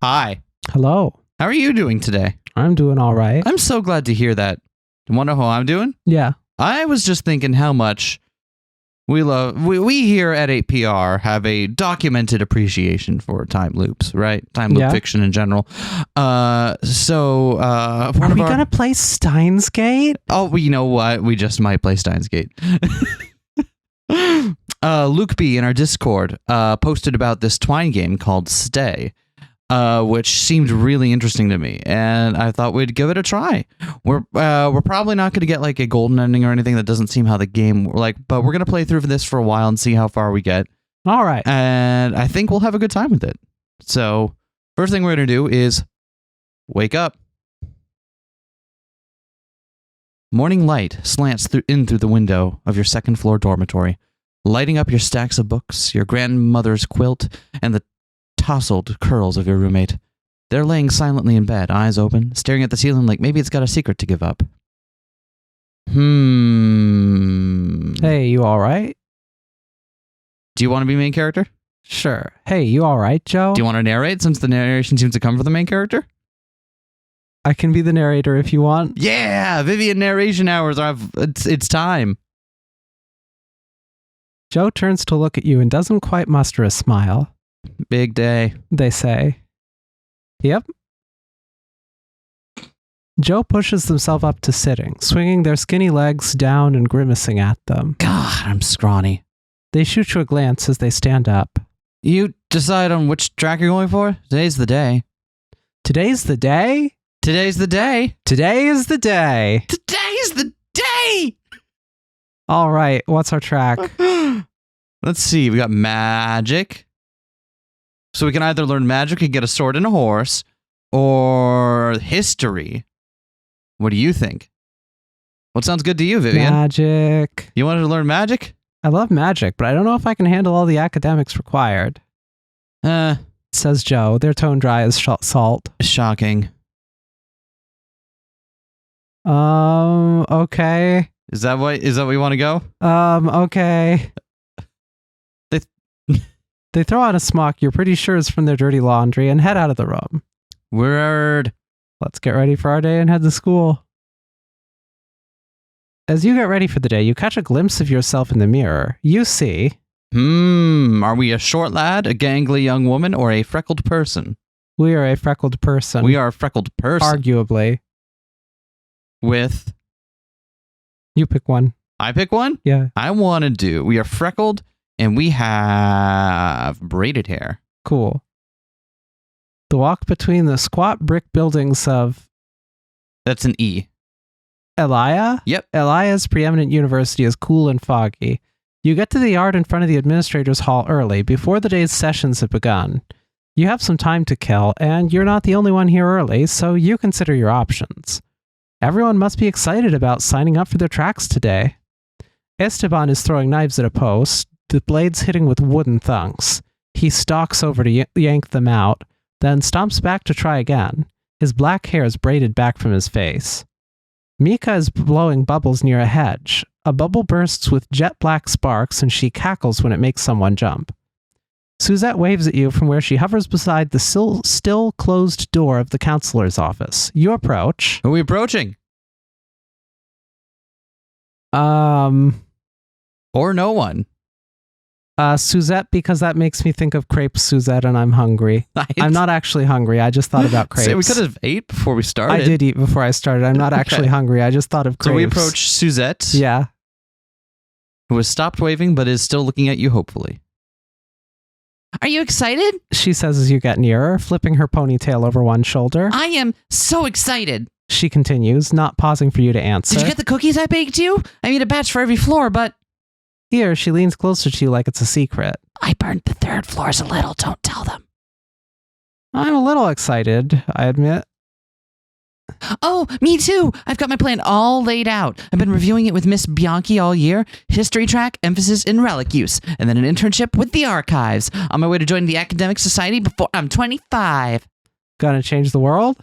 Hi. Hello. How are you doing today? I'm doing all right. I'm so glad to hear that. You want to know how I'm doing? Yeah. I was just thinking how much we here at 8PR have a documented appreciation for time loops, right? Time loop fiction in general. Are we gonna play Steins Gate? Oh, well, you know what? We just might play Steins Gate. Luke B in our Discord posted about this Twine game called Stay, which seemed really interesting to me, and I thought we'd give it a try. We're probably not going to get like a golden ending or anything. That doesn't seem how the game but we're going to play through this for a while and see how far we get. All right. And I think we'll have a good time with it. So first thing we're going to do is wake up. Morning light slants in through the window of your second floor dormitory, lighting up your stacks of books, your grandmother's quilt, and the tousled curls of your roommate. They're laying silently in bed, eyes open, staring at the ceiling like maybe it's got a secret to give up. Hey, you all right? Do you want to be main character? Sure. Hey, you all right, Joe? Do you want to narrate since the narration seems to come from the main character? I can be the narrator if you want. Yeah, Vivian narration hours. It's time. Joe turns to look at you and doesn't quite muster a smile. Big day, they say. Yep. Joe pushes himself up to sitting, swinging their skinny legs down and grimacing at them. God, I'm scrawny. They shoot you a glance as they stand up. You decide on which track you're going for? Today's the day. Today's the day? Today's the day. Today is the day. Today's the day! All right, what's our track? Let's see, we got magic. So we can either learn magic and get a sword and a horse, or history. What do you think? What sounds good to you, Vivian? Magic. You wanted to learn magic? I love magic, but I don't know if I can handle all the academics required. Says Joe, their tone dry as salt. Shocking. Okay. Is that what you want to go? Okay. They throw on a smock you're pretty sure is from their dirty laundry and head out of the room. Word. Let's get ready for our day and head to school. As you get ready for the day, you catch a glimpse of yourself in the mirror. You see... Are we a short lad, a gangly young woman, or a freckled person? We are a freckled person. We are a freckled person. Arguably. With? You pick one. I pick one? Yeah. I want to do... We are freckled... And we have braided hair. Cool. The walk between the squat brick buildings of... That's an E. Elia? Yep. Elia's preeminent university is cool and foggy. You get to the yard in front of the administrator's hall early, before the day's sessions have begun. You have some time to kill, and you're not the only one here early, so you consider your options. Everyone must be excited about signing up for their tracks today. Esteban is throwing knives at a post, the blades hitting with wooden thunks. He stalks over to yank them out, then stomps back to try again. His black hair is braided back from his face. Mika is blowing bubbles near a hedge. A bubble bursts with jet black sparks, and she cackles when it makes someone jump. Suzette waves at you from where she hovers beside the still closed door of the counselor's office. You approach. Who are we approaching? Or no one. Suzette, because that makes me think of crepes, Suzette, and I'm hungry. I'm not actually hungry. I just thought about crepes. We could have ate before we started. I did eat before I started. I'm not actually hungry. I just thought of crepes. So we approach Suzette. Yeah. Who has stopped waving but is still looking at you hopefully. Are you excited? She says as you get nearer, flipping her ponytail over one shoulder. I am so excited. She continues, not pausing for you to answer. Did you get the cookies I baked you? I made a batch for every floor, but... Here, she leans closer to you like it's a secret. I burned the third floors a little. Don't tell them. I'm a little excited, I admit. Oh, me too. I've got my plan all laid out. I've been reviewing it with Miss Bianchi all year. History track, emphasis in relic use, and then an internship with the archives. On my way to join the academic society before I'm 25. Gonna change the world?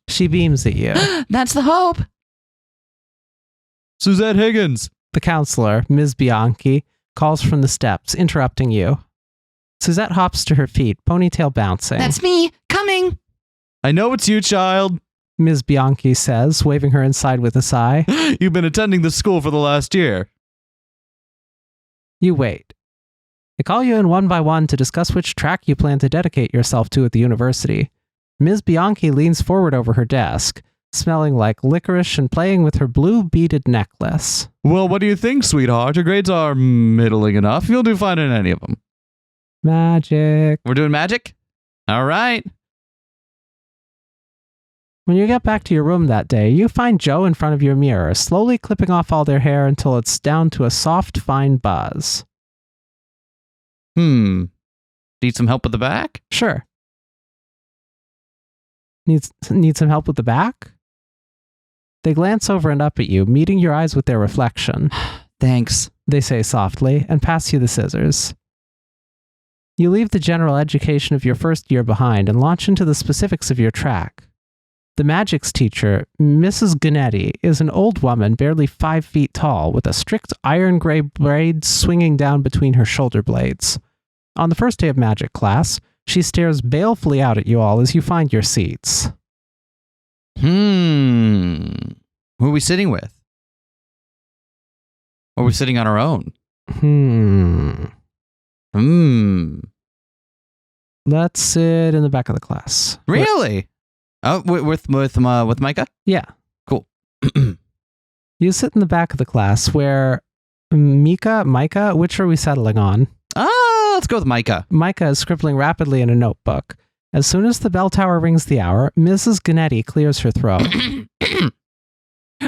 She beams at you. That's the hope. Suzette Higgins. The counselor, Ms. Bianchi, calls from the steps, interrupting you. Suzette hops to her feet, ponytail bouncing. That's me, coming. I know it's you, child. Ms. Bianchi says, waving her inside with a sigh. You've been attending this school for the last year. You wait. They call you in one by one to discuss which track you plan to dedicate yourself to at the university. Ms. Bianchi leans forward over her desk, smelling like licorice and playing with her blue beaded necklace. Well, what do you think, sweetheart? Your grades are middling enough. You'll do fine in any of them. Magic. We're doing magic? All right. When you get back to your room that day, you find Joe in front of your mirror, slowly clipping off all their hair until it's down to a soft, fine buzz. Need some help with the back? Sure. Need some help with the back? They glance over and up at you, meeting your eyes with their reflection. Thanks. They say softly, and pass you the scissors. You leave the general education of your first year behind and launch into the specifics of your track. The magics teacher, Mrs. Gannett, is an old woman barely 5 feet tall with a strict iron gray braid swinging down between her shoulder blades. On the first day of magic class, she stares balefully out at you all as you find your seats. Who are we sitting with? Or are we sitting on our own? Let's sit in the back of the class. Really? Oh, with Micah? Yeah. Cool. You sit in the back of the class where Micah, which are we settling on? Let's go with Micah. Micah is scribbling rapidly in a notebook. As soon as the bell tower rings the hour, Mrs. Gannett clears her throat.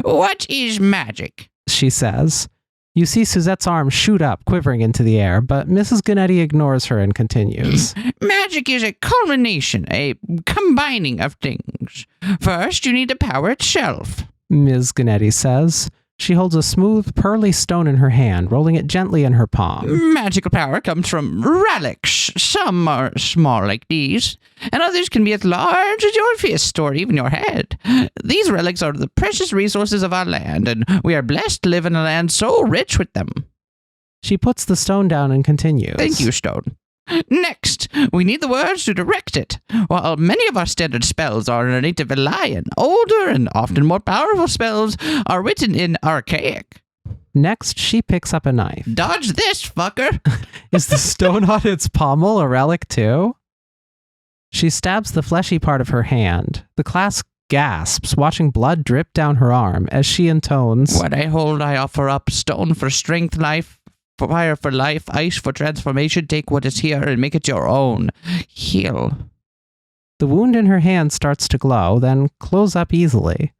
What is magic? She says. You see Suzette's arm shoot up, quivering into the air, but Mrs. Gannett ignores her and continues. Magic is a culmination, a combining of things. First, you need the power itself. Ms. Gannett says. She holds a smooth, pearly stone in her hand, rolling it gently in her palm. Magical power comes from relics. Some are small like these, and others can be as large as your fist or even your head. These relics are the precious resources of our land, and we are blessed to live in a land so rich with them. She puts the stone down and continues. Thank you, stone. Next, we need the words to direct it. While many of our standard spells are in native Elian, older and often more powerful spells are written in archaic. Next, she picks up a knife. Dodge this, fucker! Is the stone on its pommel a relic too? She stabs the fleshy part of her hand. The class gasps, watching blood drip down her arm as she intones, What I hold I offer up, stone for strength, life, fire for life, ice for transformation. Take what is here and make it your own. Heal. The wound in her hand starts to glow, then close up easily.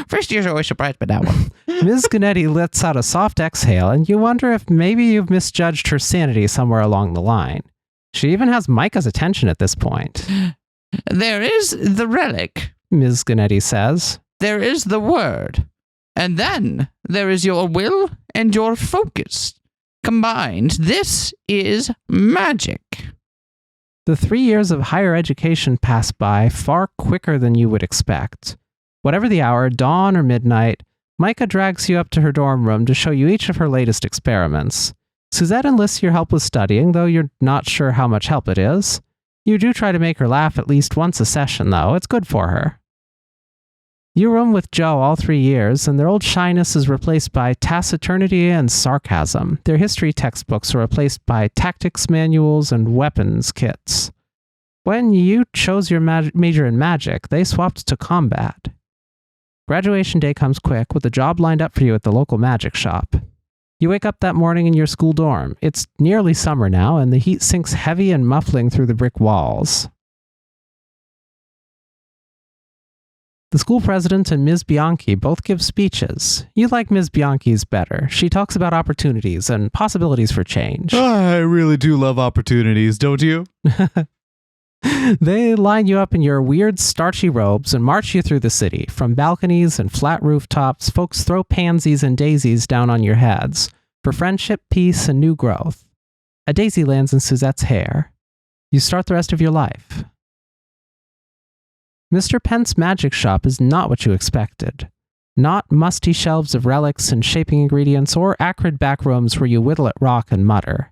First year's always surprised by that one. Ms. Gannett lets out a soft exhale, and you wonder if maybe you've misjudged her sanity somewhere along the line. She even has Micah's attention at this point. There is the relic, Ms. Gannett says. There is the word. And then there is your will and your focus. Combined, this is magic. The 3 years of higher education pass by far quicker than you would expect. Whatever the hour, dawn or midnight, Micah drags you up to her dorm room to show you each of her latest experiments. Suzette enlists your help with studying, though you're not sure how much help it is. You do try to make her laugh at least once a session, though. It's good for her. You room with Joe all 3 years, and their old shyness is replaced by taciturnity and sarcasm. Their history textbooks are replaced by tactics manuals and weapons kits. When you chose your major in magic, they swapped to combat. Graduation day comes quick, with a job lined up for you at the local magic shop. You wake up that morning in your school dorm. It's nearly summer now, and the heat sinks heavy and muffling through the brick walls. The school president and Ms. Bianchi both give speeches. You like Ms. Bianchi's better. She talks about opportunities and possibilities for change. I really do love opportunities, don't you? They line you up in your weird starchy robes and march you through the city. From balconies and flat rooftops, folks throw pansies and daisies down on your heads for friendship, peace, and new growth. A daisy lands in Suzette's hair. You start the rest of your life. Mr. Pent's magic shop is not what you expected. Not musty shelves of relics and shaping ingredients or acrid back rooms where you whittle at rock and mutter.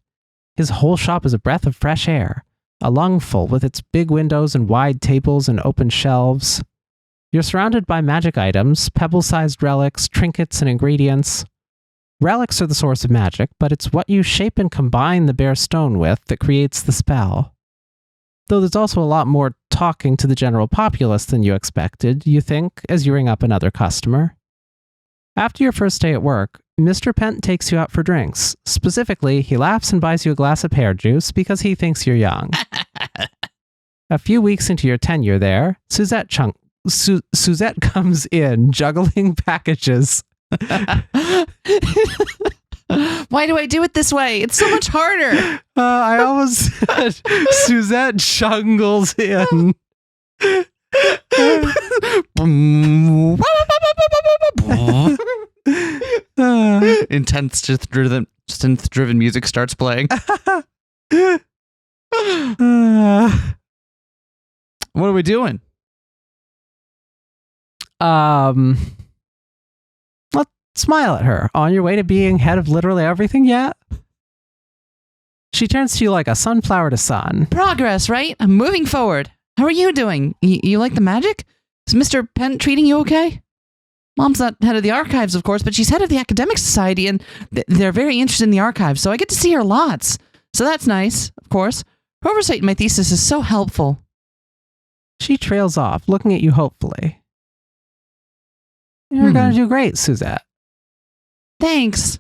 His whole shop is a breath of fresh air, a lungful with its big windows and wide tables and open shelves. You're surrounded by magic items, pebble-sized relics, trinkets, and ingredients. Relics are the source of magic, but it's what you shape and combine the bare stone with that creates the spell. Though there's also a lot more talking to the general populace than you expected, you think, as you ring up another customer. After your first day at work, Mr. Pent takes you out for drinks. Specifically, he laughs and buys you a glass of pear juice because he thinks you're young. A few weeks into your tenure there, Suzette comes in, juggling packages. Why do I do it this way? It's so much harder. I almost said Suzette jungles in. Intense synth-driven music starts playing. What are we doing? Let's smile at her. On your way to being head of literally everything yet? She turns to you like a sunflower to sun. Progress, right? I'm moving forward. How are you doing? You like the magic? Is Mr. Pent treating you okay? Mom's not head of the archives, of course, but she's head of the academic society, and they're very interested in the archives, so I get to see her lots. So that's nice, of course. Her oversight in my thesis is so helpful. She trails off, looking at you hopefully. You're going to do great, Suzette. Thanks,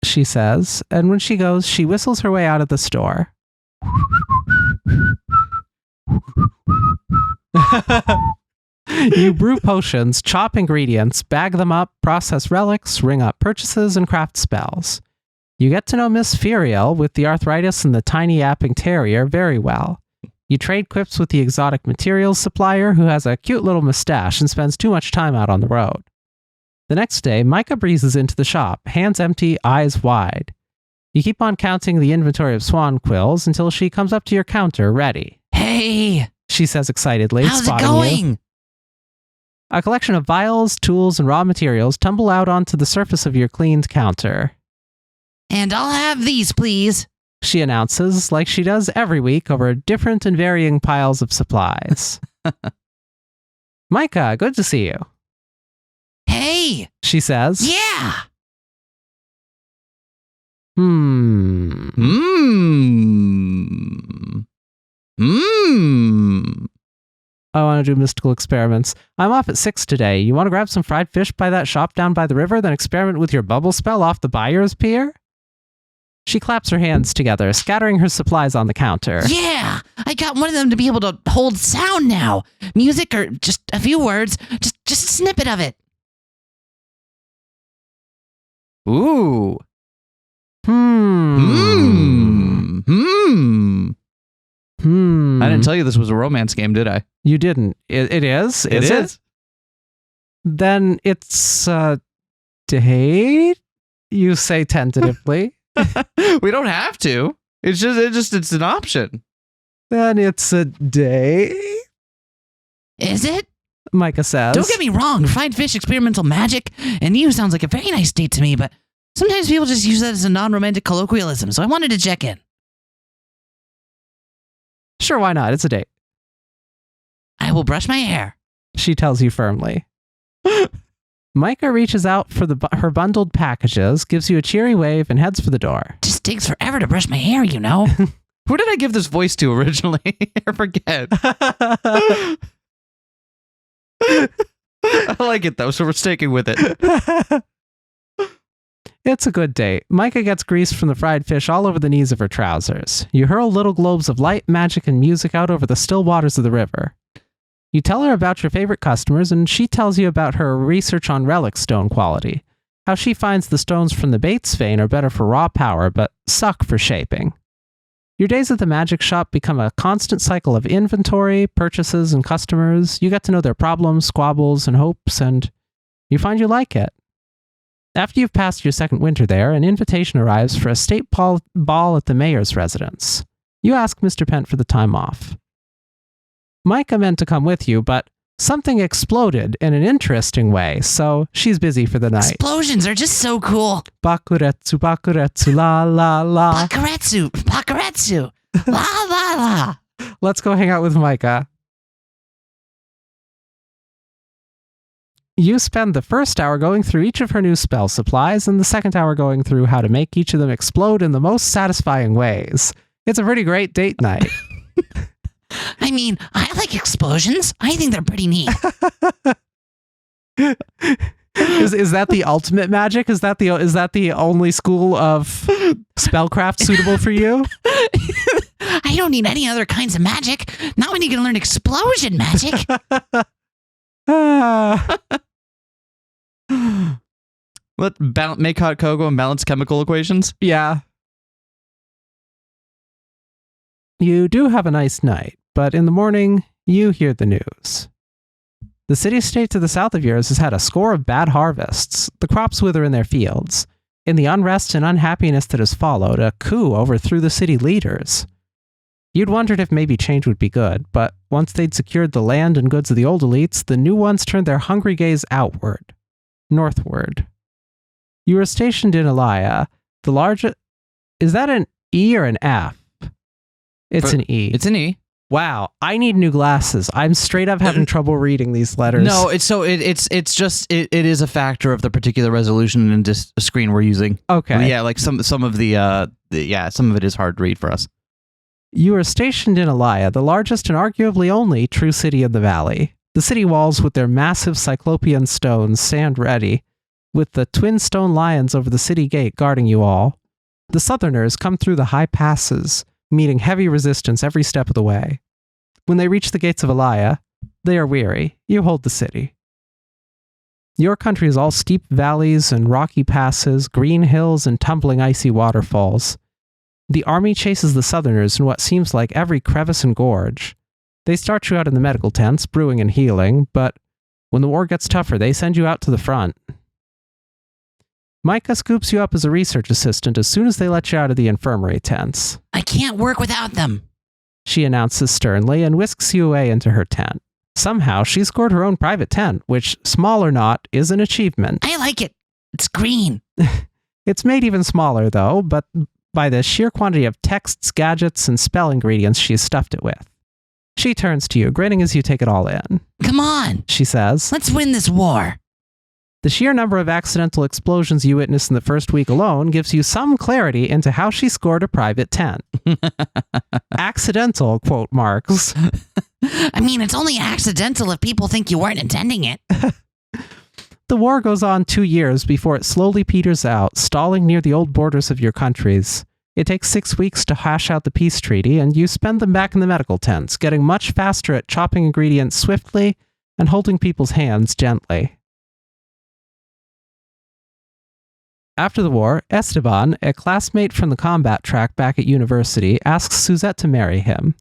she says, and when she goes, she whistles her way out of the store. You brew potions, chop ingredients, bag them up, process relics, ring up purchases, and craft spells. You get to know Miss Furiel with the arthritis and the tiny yapping terrier very well. You trade quips with the exotic materials supplier who has a cute little mustache and spends too much time out on the road. The next day, Micah breezes into the shop, hands empty, eyes wide. You keep on counting the inventory of swan quills until she comes up to your counter, ready. Hey! She says excitedly, How's it spotting going? you. A collection of vials, tools, and raw materials tumble out onto the surface of your cleaned counter. And I'll have these, please. She announces, like she does every week over different and varying piles of supplies. Micah, good to see you. Hey! She says. Yeah! I want to do mystical experiments. I'm off at 6 today. You want to grab some fried fish by that shop down by the river, then experiment with your bubble spell off the buyer's pier? She claps her hands together, scattering her supplies on the counter. Yeah! I got one of them to be able to hold sound now. Music or just a few words. Just a snippet of it. Ooh. I didn't tell you this was a romance game, did I? You didn't. It is? It is. Then it's a date? You say tentatively. We don't have to. It's an option. Then it's a date? Is it? Micah says. Don't get me wrong. Fried fish, experimental magic, and you sounds like a very nice date to me, but sometimes people just use that as a non-romantic colloquialism, so I wanted to check in. Sure, why not? It's a date. I will brush my hair. She tells you firmly. Micah reaches out for her bundled packages, gives you a cheery wave, and heads for the door. Just takes forever to brush my hair, you know? Who did I give this voice to originally? I forget. I like it though, so we're sticking with it. It's a good date. Micah gets grease from the fried fish all over the knees of her trousers. You hurl little globes of light, magic, and music out over the still waters of the river. You tell her about your favorite customers, and she tells you about her research on relic stone quality, how she finds the stones from the Bates vein are better for raw power, but suck for shaping. Your days at the magic shop become a constant cycle of inventory, purchases, and customers. You get to know their problems, squabbles, and hopes, and you find you like it. After you've passed your second winter there, an invitation arrives for a state ball at the mayor's residence. You ask Mr. Pent for the time off. Micah meant to come with you, but Something exploded in an interesting way, so she's busy for the night. Explosions are just so cool. Bakuretsu, bakuretsu, la la la. Bakaretsu, bakaretsu, la la la. Let's go hang out with Micah. You spend the first hour going through each of her new spell supplies, and the second hour going through how to make each of them explode in the most satisfying ways. It's a pretty great date night. I mean, I like explosions. I think they're pretty neat. Is that the ultimate magic? Is that the only school of spellcraft suitable for you? I don't need any other kinds of magic. Not when you can learn explosion magic. Make hot cocoa and balance chemical equations? Yeah. You do have a nice night, but in the morning, you hear the news. The city-state to the south of yours has had a score of bad harvests. The crops wither in their fields. In the unrest and unhappiness that has followed, a coup overthrew the city leaders. You'd wondered if maybe change would be good, but once they'd secured the land and goods of the old elites, the new ones turned their hungry gaze outward, northward. You were stationed in Elia, the largest... Is that an E or an F? It's an E. It's an E. Wow, I need new glasses. I'm straight up having trouble reading these letters. No, it's just it is a factor of the particular resolution and screen we're using. Okay. Yeah, like some of some of it is hard to read for us. You are stationed in Elia, the largest and arguably only true city in the valley. The city walls with their massive cyclopean stones stand ready, with the twin stone lions over the city gate guarding you all. The southerners come through the high passes, meeting heavy resistance every step of the way. When they reach the gates of Elia, they are weary. You hold the city. Your country is all steep valleys and rocky passes, green hills and tumbling icy waterfalls. The army chases the southerners in what seems like every crevice and gorge. They start you out in the medical tents, brewing and healing, but when the war gets tougher, they send you out to the front. Micah scoops you up as a research assistant as soon as they let you out of the infirmary tents. I can't work without them. She announces sternly and whisks you away into her tent. Somehow, she scored her own private tent, which, small or not, is an achievement. I like it. It's green. It's made even smaller, though, but by the sheer quantity of texts, gadgets, and spell ingredients she's stuffed it with. She turns to you, grinning as you take it all in. Come on. She says, Let's win this war. the sheer number of accidental explosions you witnessed in the first week alone gives you some clarity into how she scored a private 10. Accidental, quote marks. I mean, it's only accidental if people think you weren't intending it. The war goes on 2 years before it slowly peters out, stalling near the old borders of your countries. It takes 6 weeks to hash out the peace treaty, and you spend them back in the medical tents, getting much faster at chopping ingredients swiftly and holding people's hands gently. After the war, Esteban, a classmate from the combat track back at university, asks Suzette to marry him.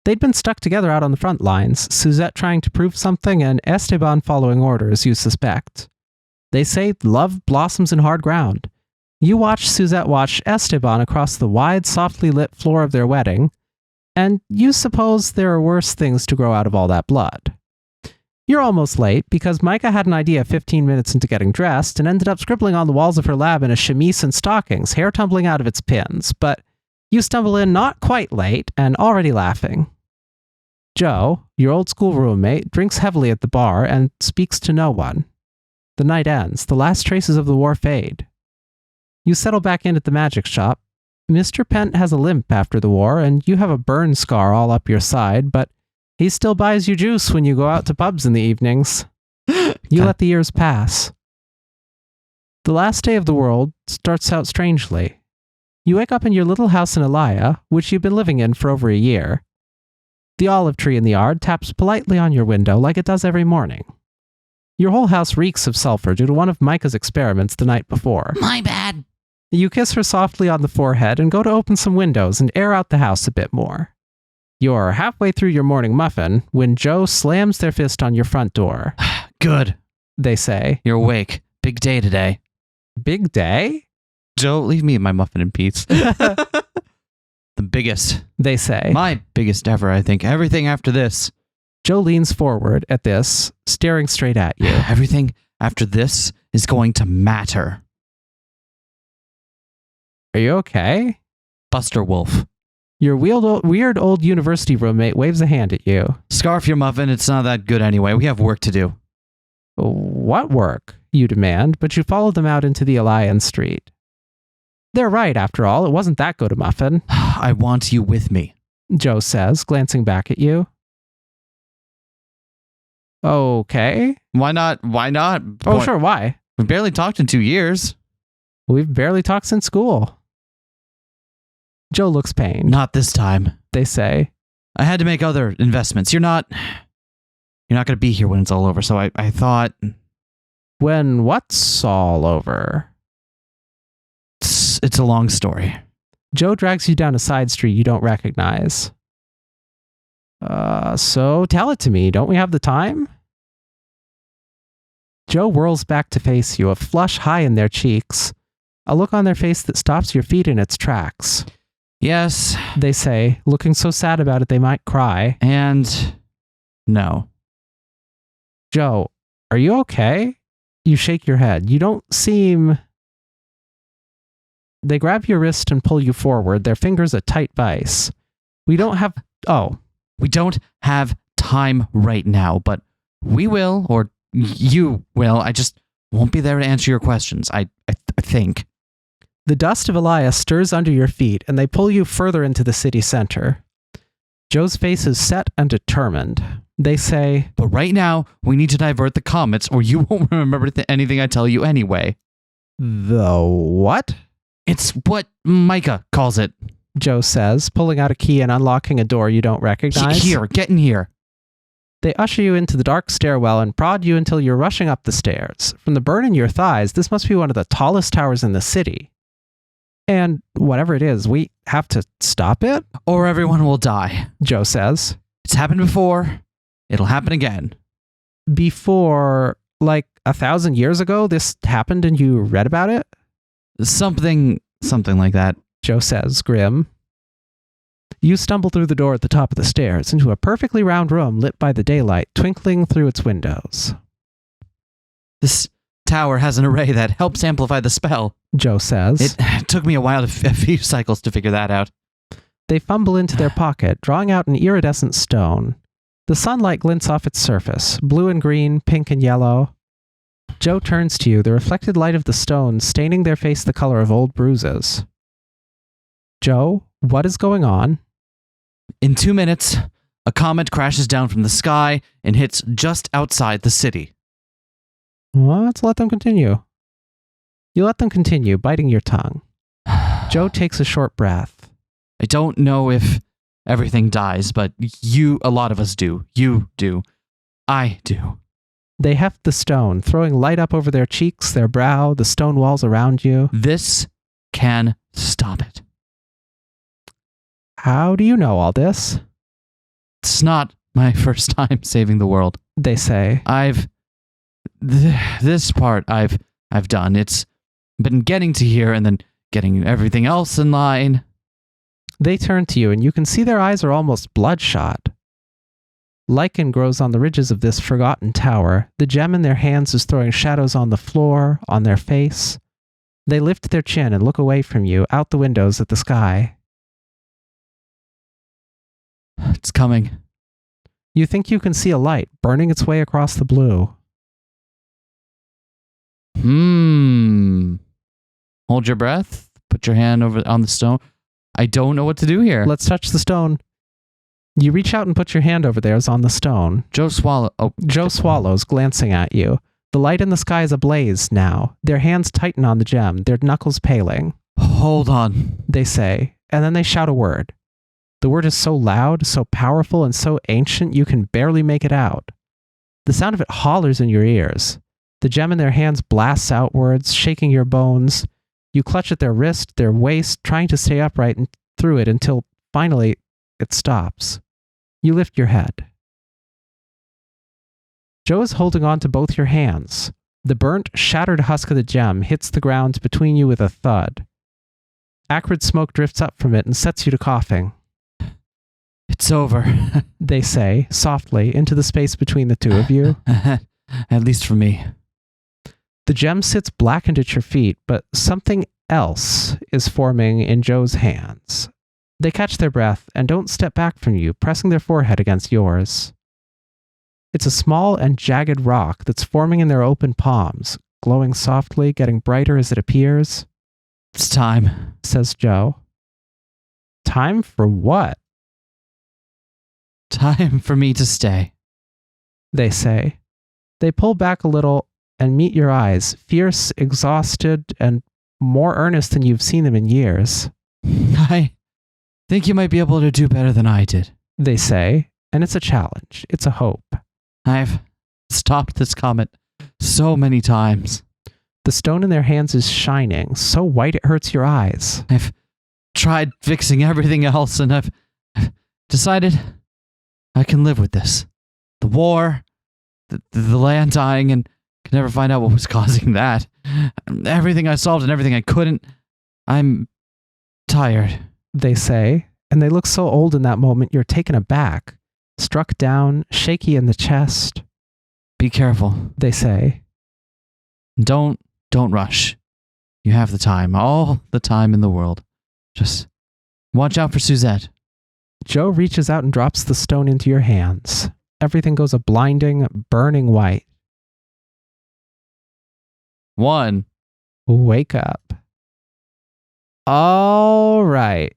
They'd been stuck together out on the front lines, Suzette trying to prove something and Esteban following orders, you suspect. They say love blossoms in hard ground. You watch Suzette watch Esteban across the wide, softly lit floor of their wedding, and you suppose there are worse things to grow out of all that blood. You're almost late because Micah had an idea 15 minutes into getting dressed and ended up scribbling on the walls of her lab in a chemise and stockings, hair tumbling out of its pins, but you stumble in not quite late and already laughing. Joe, your old school roommate, drinks heavily at the bar and speaks to no one. The night ends, the last traces of the war fade. You settle back in at the magic shop. Mr. Pent has a limp after the war, and you have a burn scar all up your side, but he still buys you juice when you go out to pubs in the evenings. You let the years pass. The last day of the world starts out strangely. You wake up in your little house in Elia, which you've been living in for over a year. The olive tree in the yard taps politely on your window like it does every morning. Your whole house reeks of sulfur due to one of Micah's experiments the night before. My bad. You kiss her softly on the forehead and go to open some windows and air out the house a bit more. You're halfway through your morning muffin when Joe slams their fist on your front door. Good. They say. You're awake. Big day today. Big day? Joe, leave me and my muffin in peace. The biggest. They say. My biggest ever, I think. Everything after this Joe leans forward at this, staring straight at you. Everything after this is going to matter. Are you okay? Buster Wolf. Your weird old university roommate waves a hand at you. Scarf your muffin. It's not that good anyway. We have work to do. What work? You demand, but you follow them out into the Alliance Street. They're right, after all. It wasn't that good a muffin. I want you with me. Joe says, glancing back at you. Okay. Why not? Why not? Oh, sure, why? We barely talked in 2 years. We've barely talked since school. Joe looks pained. Not this time. They say. I had to make other investments. You're not going to be here when it's all over, so I thought... When what's all over? It's a long story. Joe drags you down a side street you don't recognize. So tell it to me. Don't we have the time? Joe whirls back to face you, a flush high in their cheeks, a look on their face that stops your feet in its tracks. Yes. They say, looking so sad about it they might cry. And no. Joe, are you okay? You shake your head. You don't seem... They grab your wrist and pull you forward, their fingers a tight vice. We don't have time right now, but we will, or you will. I just won't be there to answer your questions, I think. The dust of Elias stirs under your feet, and they pull you further into the city center. Joe's face is set and determined. They say, but right now, we need to divert the comets, or you won't remember anything I tell you anyway. The what? It's what Micah calls it. Joe says, pulling out a key and unlocking a door you don't recognize. Here, get in here. They usher you into the dark stairwell and prod you until you're rushing up the stairs. From the burn in your thighs, this must be one of the tallest towers in the city. And whatever it is, we have to stop it? Or everyone will die. Joe says. It's happened before. It'll happen again. Before, like 1,000 years ago, this happened and you read about it? Something like that. Joe says, grim. You stumble through the door at the top of the stairs into a perfectly round room lit by the daylight twinkling through its windows. This tower has an array that helps amplify the spell. Joe says. It took me a few cycles to figure that out. They fumble into their pocket, drawing out an iridescent stone. The sunlight glints off its surface, blue and green, pink and yellow. Joe turns to you, the reflected light of the stone staining their face the color of old bruises. Joe, what is going on? In 2 minutes, a comet crashes down from the sky and hits just outside the city. Well, let's let them continue. You let them continue, biting your tongue. Joe takes a short breath. I don't know if everything dies, but a lot of us do. You do. I do. They heft the stone, throwing light up over their cheeks, their brow, the stone walls around you. This can stop it. How do you know all this? It's not my first time saving the world. They say. This part I've done. It's been getting to here and then getting everything else in line. They turn to you and you can see their eyes are almost bloodshot. Lichen grows on the ridges of this forgotten tower. The gem in their hands is throwing shadows on the floor, on their face. They lift their chin and look away from you, out the windows at the sky. It's coming. You think you can see a light burning its way across the blue. Hold your breath. Put your hand on the stone. I don't know what to do here. Let's touch the stone. You reach out and put your hand over theirs on the stone. Joe swallows, glancing at you. The light in the sky is ablaze now. Their hands tighten on the gem, their knuckles paling. Hold on, they say, and then they shout a word. The word is so loud, so powerful, and so ancient you can barely make it out. The sound of it hollers in your ears. The gem in their hands blasts outwards, shaking your bones. You clutch at their wrist, their waist, trying to stay upright and through it until finally it stops. You lift your head. Joe is holding on to both your hands. The burnt, shattered husk of the gem hits the ground between you with a thud. Acrid smoke drifts up from it and sets you to coughing. It's over. They say, softly, into the space between the two of you. At least for me. The gem sits blackened at your feet, but something else is forming in Joe's hands. They catch their breath and don't step back from you, pressing their forehead against yours. It's a small and jagged rock that's forming in their open palms, glowing softly, getting brighter as it appears. It's time, says Joe. Time for what? Time for me to stay. They say. They pull back a little and meet your eyes, fierce, exhausted, and more earnest than you've seen them in years. I think you might be able to do better than I did. They say, and it's a challenge. It's a hope. I've stopped this comet so many times. The stone in their hands is shining, so white it hurts your eyes. I've tried fixing everything else, and I've decided I can live with this. The war, the land dying, and could never find out what was causing that. Everything I solved and everything I couldn't. I'm tired. They say, and they look so old in that moment you're taken aback, struck down, shaky in the chest. Be careful. They say. Don't rush. You have the time, all the time in the world. Just watch out for Suzette. Joe reaches out and drops the stone into your hands. Everything goes a blinding, burning white. 1. Wake up. All right.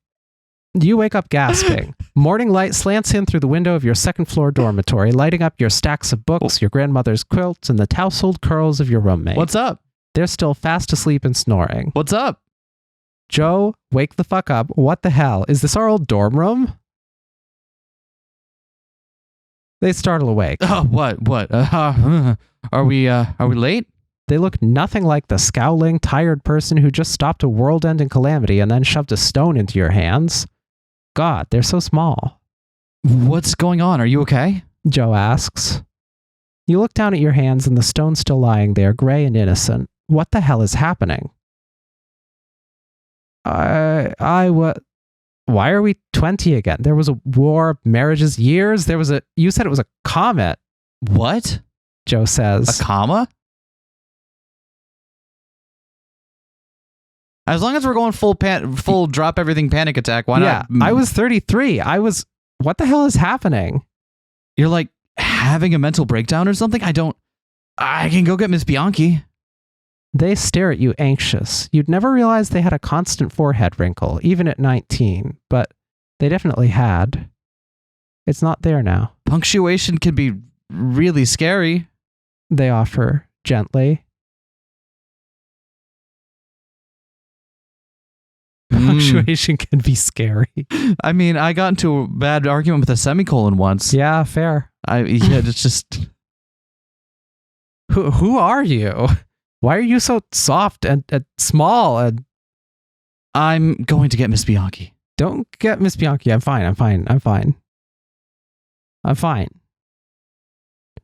You wake up gasping. Morning light slants in through the window of your second-floor dormitory, lighting up your stacks of books, your grandmother's quilts, and the tousled curls of your roommate. What's up? They're still fast asleep and snoring. What's up? Joe, wake the fuck up. What the hell? Is this our old dorm room? They startle awake. Oh, what? Are we late? They look nothing like the scowling, tired person who just stopped a world-ending calamity and then shoved a stone into your hands. God, they're so small. What's going on? Are you okay? Joe asks. You look down at your hands and the stone's still lying there, gray and innocent. What the hell is happening? Why are we 20 again? There was a war, marriages, years. You said it was a comet. What? Joe says. A comma? As long as we're going full drop everything panic attack, why not? Yeah, I was 33. What the hell is happening? You're like having a mental breakdown or something? I can go get Miss Bianchi. They stare at you anxious. You'd never realized they had a constant forehead wrinkle, even at 19, but they definitely had. It's not there now. Punctuation can be really scary. They offer, gently. Punctuation can be scary. I mean, I got into a bad argument with a semicolon once. Yeah, fair. It's just... Who are you? Why are you so soft and small? And I'm going to get Miss Bianchi. Don't get Miss Bianchi. I'm fine.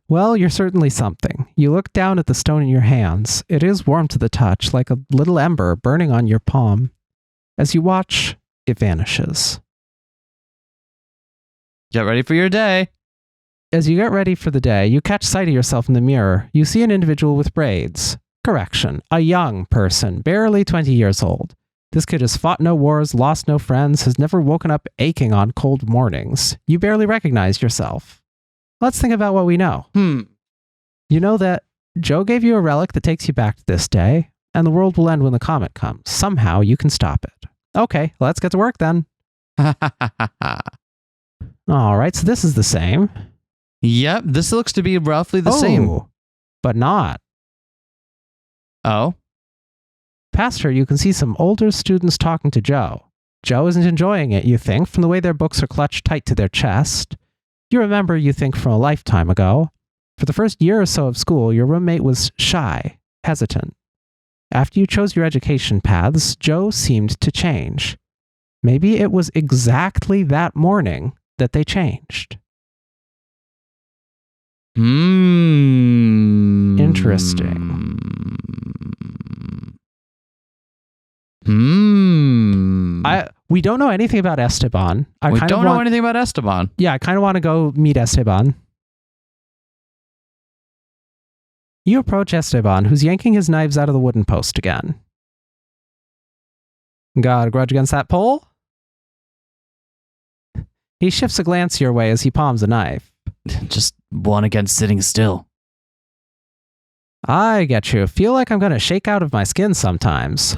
Well, you're certainly something. You look down at the stone in your hands. It is warm to the touch, like a little ember burning on your palm. As you watch, it vanishes. Get ready for your day. As you get ready for the day, you catch sight of yourself in the mirror. You see an individual with braids. Correction, a young person, barely 20 years old. This kid has fought no wars, lost no friends, has never woken up aching on cold mornings. You barely recognize yourself. Let's think about what we know. You know that Joe gave you a relic that takes you back to this day, and the world will end when the comet comes. Somehow you can stop it. Okay, let's get to work then. All right, so this is the same. Yep, this looks to be roughly the same. But not. Oh? Past her, you can see some older students talking to Joe. Joe isn't enjoying it, you think, from the way their books are clutched tight to their chest. You remember, you think, from a lifetime ago. For the first year or so of school, your roommate was shy, hesitant. After you chose your education paths, Joe seemed to change. Maybe it was exactly that morning that they changed. Interesting. We don't know anything about Esteban. We don't know anything about Esteban. Yeah, I kind of want to go meet Esteban. You approach Esteban, who's yanking his knives out of the wooden post again. Got a grudge against that pole? He shifts a glance your way as he palms a knife. Just one against sitting still. I get you. Feel like I'm going to shake out of my skin sometimes.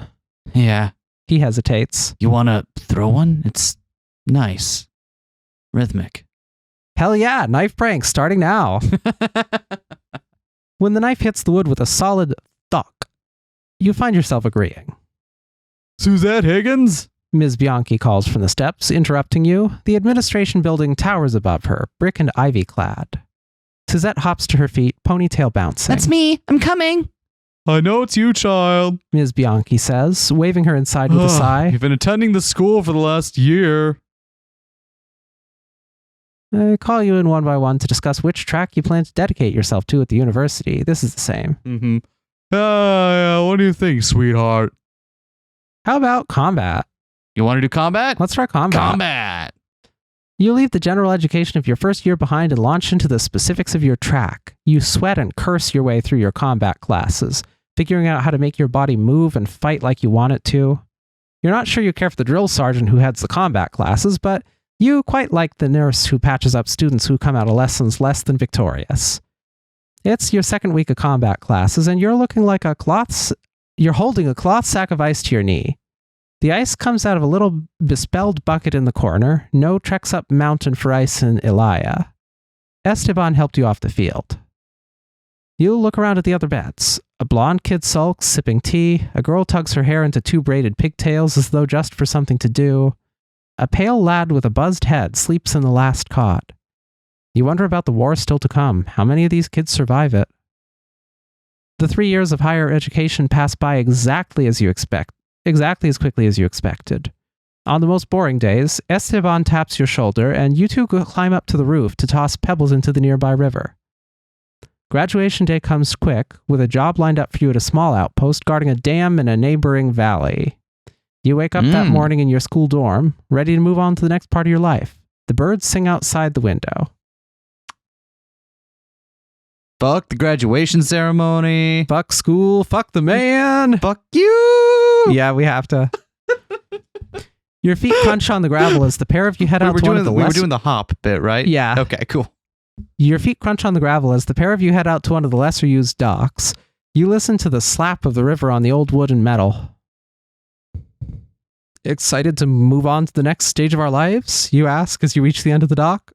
Yeah. He hesitates. You want to throw one? It's nice. Rhythmic. Hell yeah, knife prank starting now. When the knife hits the wood with a solid thunk, you find yourself agreeing. Suzette Higgins? Ms. Bianchi calls from the steps, interrupting you. The administration building towers above her, brick and ivy clad. Suzette hops to her feet, ponytail bouncing. That's me. I'm coming. I know it's you, child. Ms. Bianchi says, waving her inside with a sigh. You've been attending the school for the last year. I call you in one by one to discuss which track you plan to dedicate yourself to at the university. This is the same. Mm-hmm. What do you think, sweetheart? How about combat? You want to do combat? Let's try combat. Combat! You leave the general education of your first year behind and launch into the specifics of your track. You sweat and curse your way through your combat classes, figuring out how to make your body move and fight like you want it to. You're not sure you care for the drill sergeant who heads the combat classes, but you quite like the nurse who patches up students who come out of lessons less than victorious. It's your second week of combat classes, and you're looking like you're holding a cloth sack of ice to your knee. The ice comes out of a little bespelled bucket in the corner. No treks up mountain for ice in Elia. Esteban helped you off the field. You look around at the other beds. A blonde kid sulks, sipping tea. A girl tugs her hair into two braided pigtails as though just for something to do. A pale lad with a buzzed head sleeps in the last cot. You wonder about the war still to come. How many of these kids survive it? The 3 years of higher education pass by exactly as quickly as you expected. On the most boring days, Esteban taps your shoulder, and you two climb up to the roof to toss pebbles into the nearby river. Graduation day comes quick, with a job lined up for you at a small outpost guarding a dam in a neighboring valley. You wake up that morning in your school dorm, ready to move on to the next part of your life. The birds sing outside the window. Fuck the graduation ceremony. Fuck school, fuck the man. Fuck you. Yeah, we have to. Your feet crunch on the gravel as the pair of you head out to one of the We were doing the hop bit, right? Yeah. Okay, cool. Your feet crunch on the gravel as the pair of you head out to one of the lesser used docks. You listen to the slap of the river on the old wood and metal. Excited to move on to the next stage of our lives? You ask as you reach the end of the dock.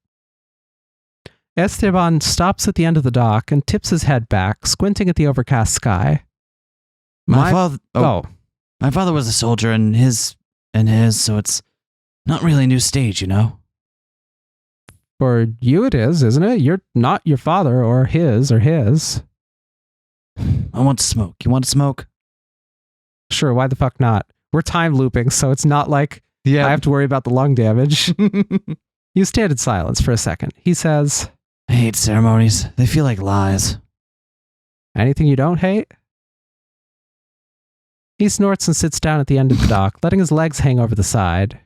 Esteban stops at the end of the dock and tips his head back, squinting at the overcast sky. My father was a soldier, and his, so it's not really a new stage, you know? For you it is, isn't it? You're not your father or his. I want to smoke. You want to smoke? Sure, why the fuck not? We're time looping, so it's not like I have to worry about the lung damage. You stand in silence for a second. He says, I hate ceremonies. They feel like lies. Anything you don't hate? He snorts and sits down at the end of the dock, letting his legs hang over the side.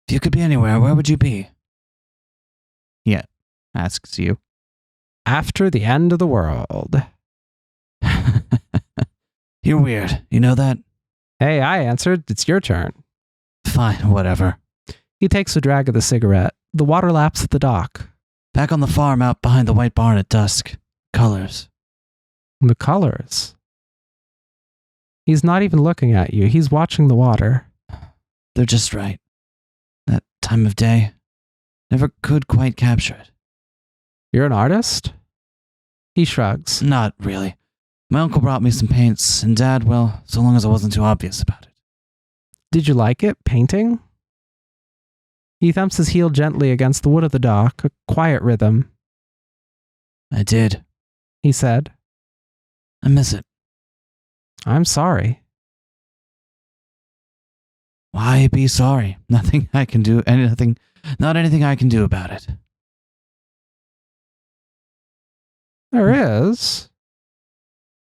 If you could be anywhere, where would you be? Yeah, asks you. After the end of the world. You're weird. You know that? Hey, I answered. It's your turn. Fine, whatever. He takes a drag of the cigarette. The water laps at the dock. Back on the farm out behind the white barn at dusk. Colors. The colors. He's not even looking at you. He's watching the water. They're just right. That time of day. Never could quite capture it. You're an artist? He shrugs. Not really. My uncle brought me some paints, and Dad, well, so long as I wasn't too obvious about it. Did you like it, painting? He thumps his heel gently against the wood of the dock, a quiet rhythm. I did, he said. I miss it. I'm sorry. Why be sorry? Nothing I can do, not anything I can do about it. There is.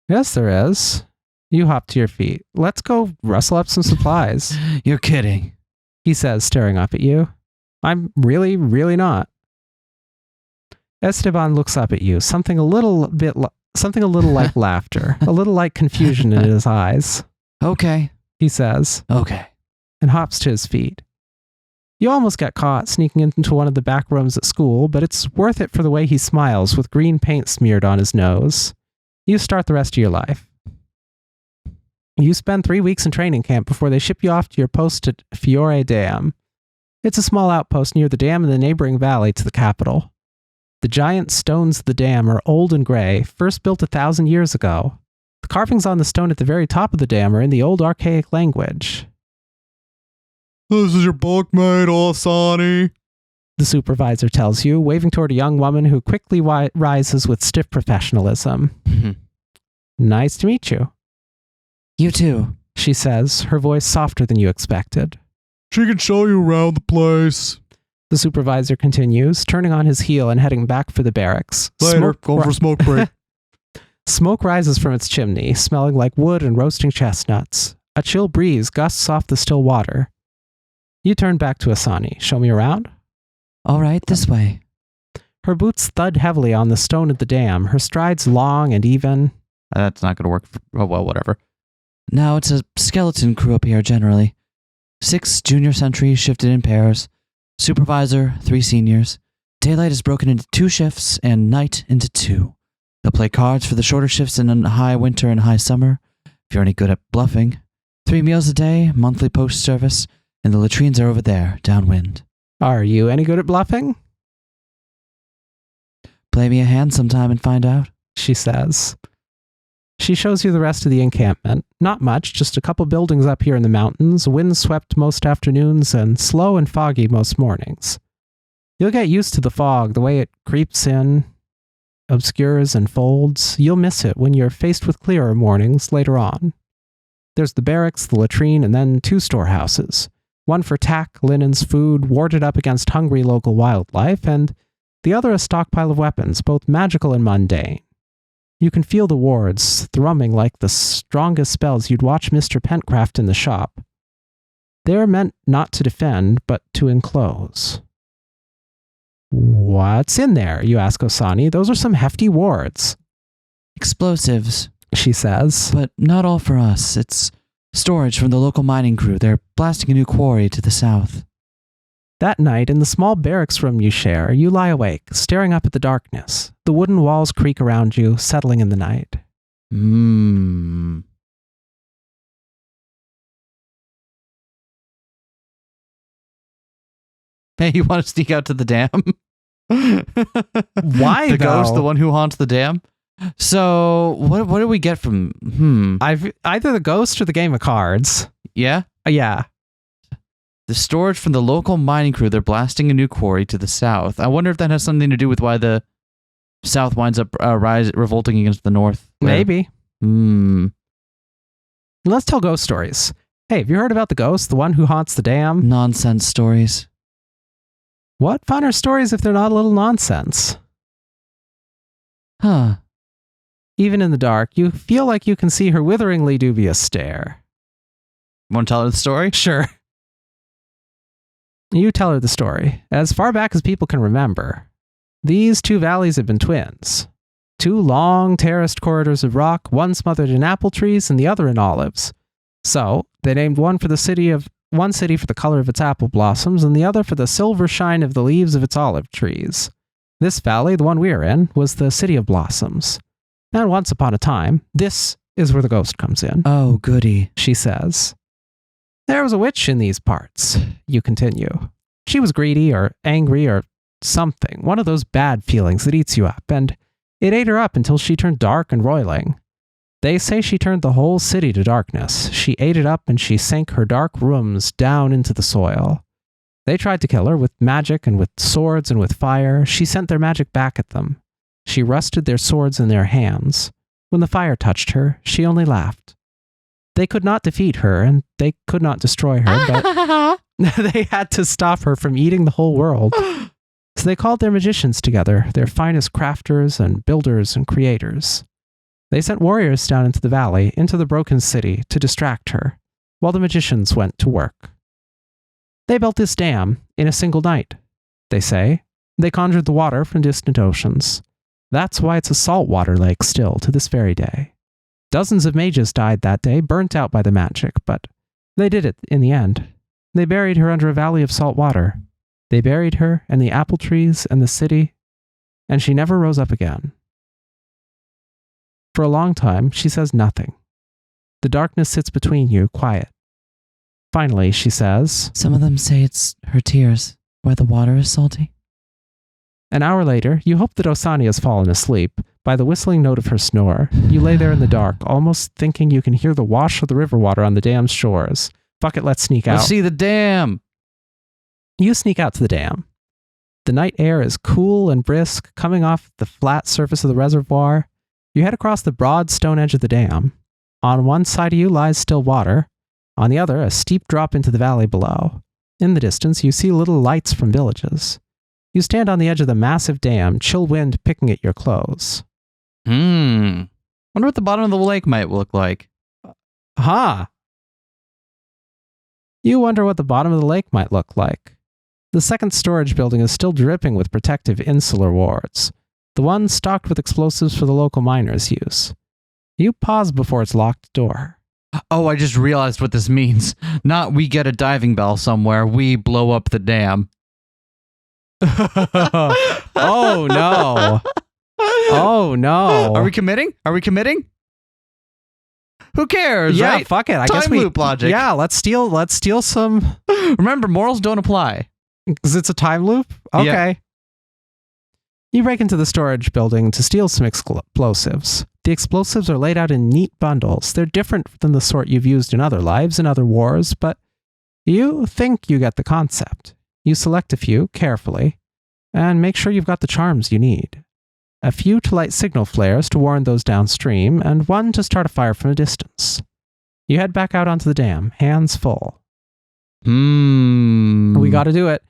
Yes, there is. You hop to your feet. Let's go rustle up some supplies. You're kidding. he says, staring up at you. I'm really, really not. Esteban looks up at you, something a little like laughter, a little like confusion in his eyes. Okay. He says, Okay. and hops to his feet. You almost get caught sneaking into one of the back rooms at school, but it's worth it for the way he smiles with green paint smeared on his nose. You start the rest of your life. You spend 3 weeks in training camp before they ship you off to your post at Fiore Dam. It's a small outpost near the dam in the neighboring valley to the capital. The giant stones of the dam are old and gray, first built 1,000 years ago. The carvings on the stone at the very top of the dam are in the old archaic language. This is your bunkmate, Olasani. The supervisor tells you, waving toward a young woman who quickly rises with stiff professionalism. Nice to meet you. You too, She says, her voice softer than you expected. She can show you around the place. The supervisor continues, turning on his heel and heading back for the barracks. Later, going for a smoke break. Smoke rises from its chimney, smelling like wood and roasting chestnuts. A chill breeze gusts off the still water. You turn back to Asani. Show me around? All right, this way. Her boots thud heavily on the stone of the dam, her strides long and even. That's not going to work. Well, whatever. Now it's a skeleton crew up here generally. 6 junior sentries shifted in pairs. Supervisor, 3 seniors. Daylight is broken into 2 shifts and night into 2. They'll play cards for the shorter shifts in high winter and high summer. If you're any good at bluffing. 3 meals a day, monthly post service, and the latrines are over there, downwind. Are you any good at bluffing? Play me a hand sometime and find out. She says. She shows you the rest of the encampment. Not much, just a couple buildings up here in the mountains, wind-swept most afternoons, and slow and foggy most mornings. You'll get used to the fog, the way it creeps in, obscures and folds. You'll miss it when you're faced with clearer mornings later on. There's the barracks, the latrine, and then 2 storehouses. One for tack, linens, food, warded up against hungry local wildlife, and the other a stockpile of weapons, both magical and mundane. You can feel the wards thrumming like the strongest spells you'd watch Mr. Pentcraft in the shop. They're meant not to defend, but to enclose. What's in there? You ask Osani. Those are some hefty wards. Explosives, She says. but not all for us. It's storage from the local mining crew. They're blasting a new quarry to the south. That night, in the small barracks room you share, you lie awake, staring up at the darkness. The wooden walls creak around you, settling in the night. Hey, you want to sneak out to the dam? Why, The ghost, though? the one who haunts the dam? So, what do we get from... Either the ghost or the game of cards. Yeah? Yeah. The storage from the local mining crew. They're blasting a new quarry to the south. I wonder if that has something to do with why the south winds up revolting against the north. Maybe. Hmm. Let's tell ghost stories. Hey, have you heard about the ghost, the one who haunts the dam? Nonsense stories. What fun are stories if they're not a little nonsense? Huh. Even in the dark, you feel like you can see her witheringly dubious stare. Want to tell her the story? Sure. You tell her the story. As far back as people can remember, these 2 valleys have been twins. 2 long terraced corridors of rock, one smothered in apple trees and the other in olives. So, they named one city for the color of its apple blossoms and the other for the silver shine of the leaves of its olive trees. This valley, the one we are in, was the City of Blossoms. And once upon a time, this is where the ghost comes in. Oh, goody. She says. There was a witch in these parts, you continue. She was greedy or angry or something, one of those bad feelings that eats you up, and it ate her up until she turned dark and roiling. They say she turned the whole city to darkness. She ate it up and she sank her dark rooms down into the soil. They tried to kill her with magic and with swords and with fire. She sent their magic back at them. She rusted their swords in their hands. When the fire touched her, she only laughed. They could not defeat her, and they could not destroy her, but they had to stop her from eating the whole world. So they called their magicians together, their finest crafters and builders and creators. They sent warriors down into the valley, into the broken city, to distract her, while the magicians went to work. They built this dam in a single night, they say. They conjured the water from distant oceans. That's why it's a saltwater lake still to this very day. Dozens of mages died that day, burnt out by the magic, but they did it in the end. They buried her under a valley of salt water. They buried her and the apple trees and the city, and she never rose up again. For a long time, she says nothing. The darkness sits between you, quiet. Finally, she says, Some of them say it's her tears, why the water is salty. An hour later, you hope that Osani has fallen asleep. By the whistling note of her snore, you lay there in the dark, almost thinking you can hear the wash of the river water on the dam's shores. Fuck it, let's sneak out. Let's see the dam. You sneak out to the dam. The night air is cool and brisk, coming off the flat surface of the reservoir. You head across the broad stone edge of the dam. On one side of you lies still water. On the other, a steep drop into the valley below. In the distance, you see little lights from villages. You stand on the edge of the massive dam, chill wind picking at your clothes. Wonder what the bottom of the lake might look like. You wonder what the bottom of the lake might look like. The second storage building is still dripping with protective insular wards, the one stocked with explosives for the local miners' use. You pause before its locked door. Oh, I just realized what this means. Not we get a diving bell somewhere, we blow up the dam. Oh no. Oh no. Are we committing? Who cares, Yeah, right? fuck it. I Time guess we loop logic. Yeah, let's steal some Remember, morals don't apply. because it's a time loop. Okay. Yeah. You break into the storage building to steal some explosives. The explosives are laid out in neat bundles. They're different than the sort you've used in other lives and other wars, but you think you get the concept. You select a few carefully and make sure you've got the charms you need. A few to light signal flares to warn those downstream, and one to start a fire from a distance. You head back out onto the dam, hands full. We gotta do it.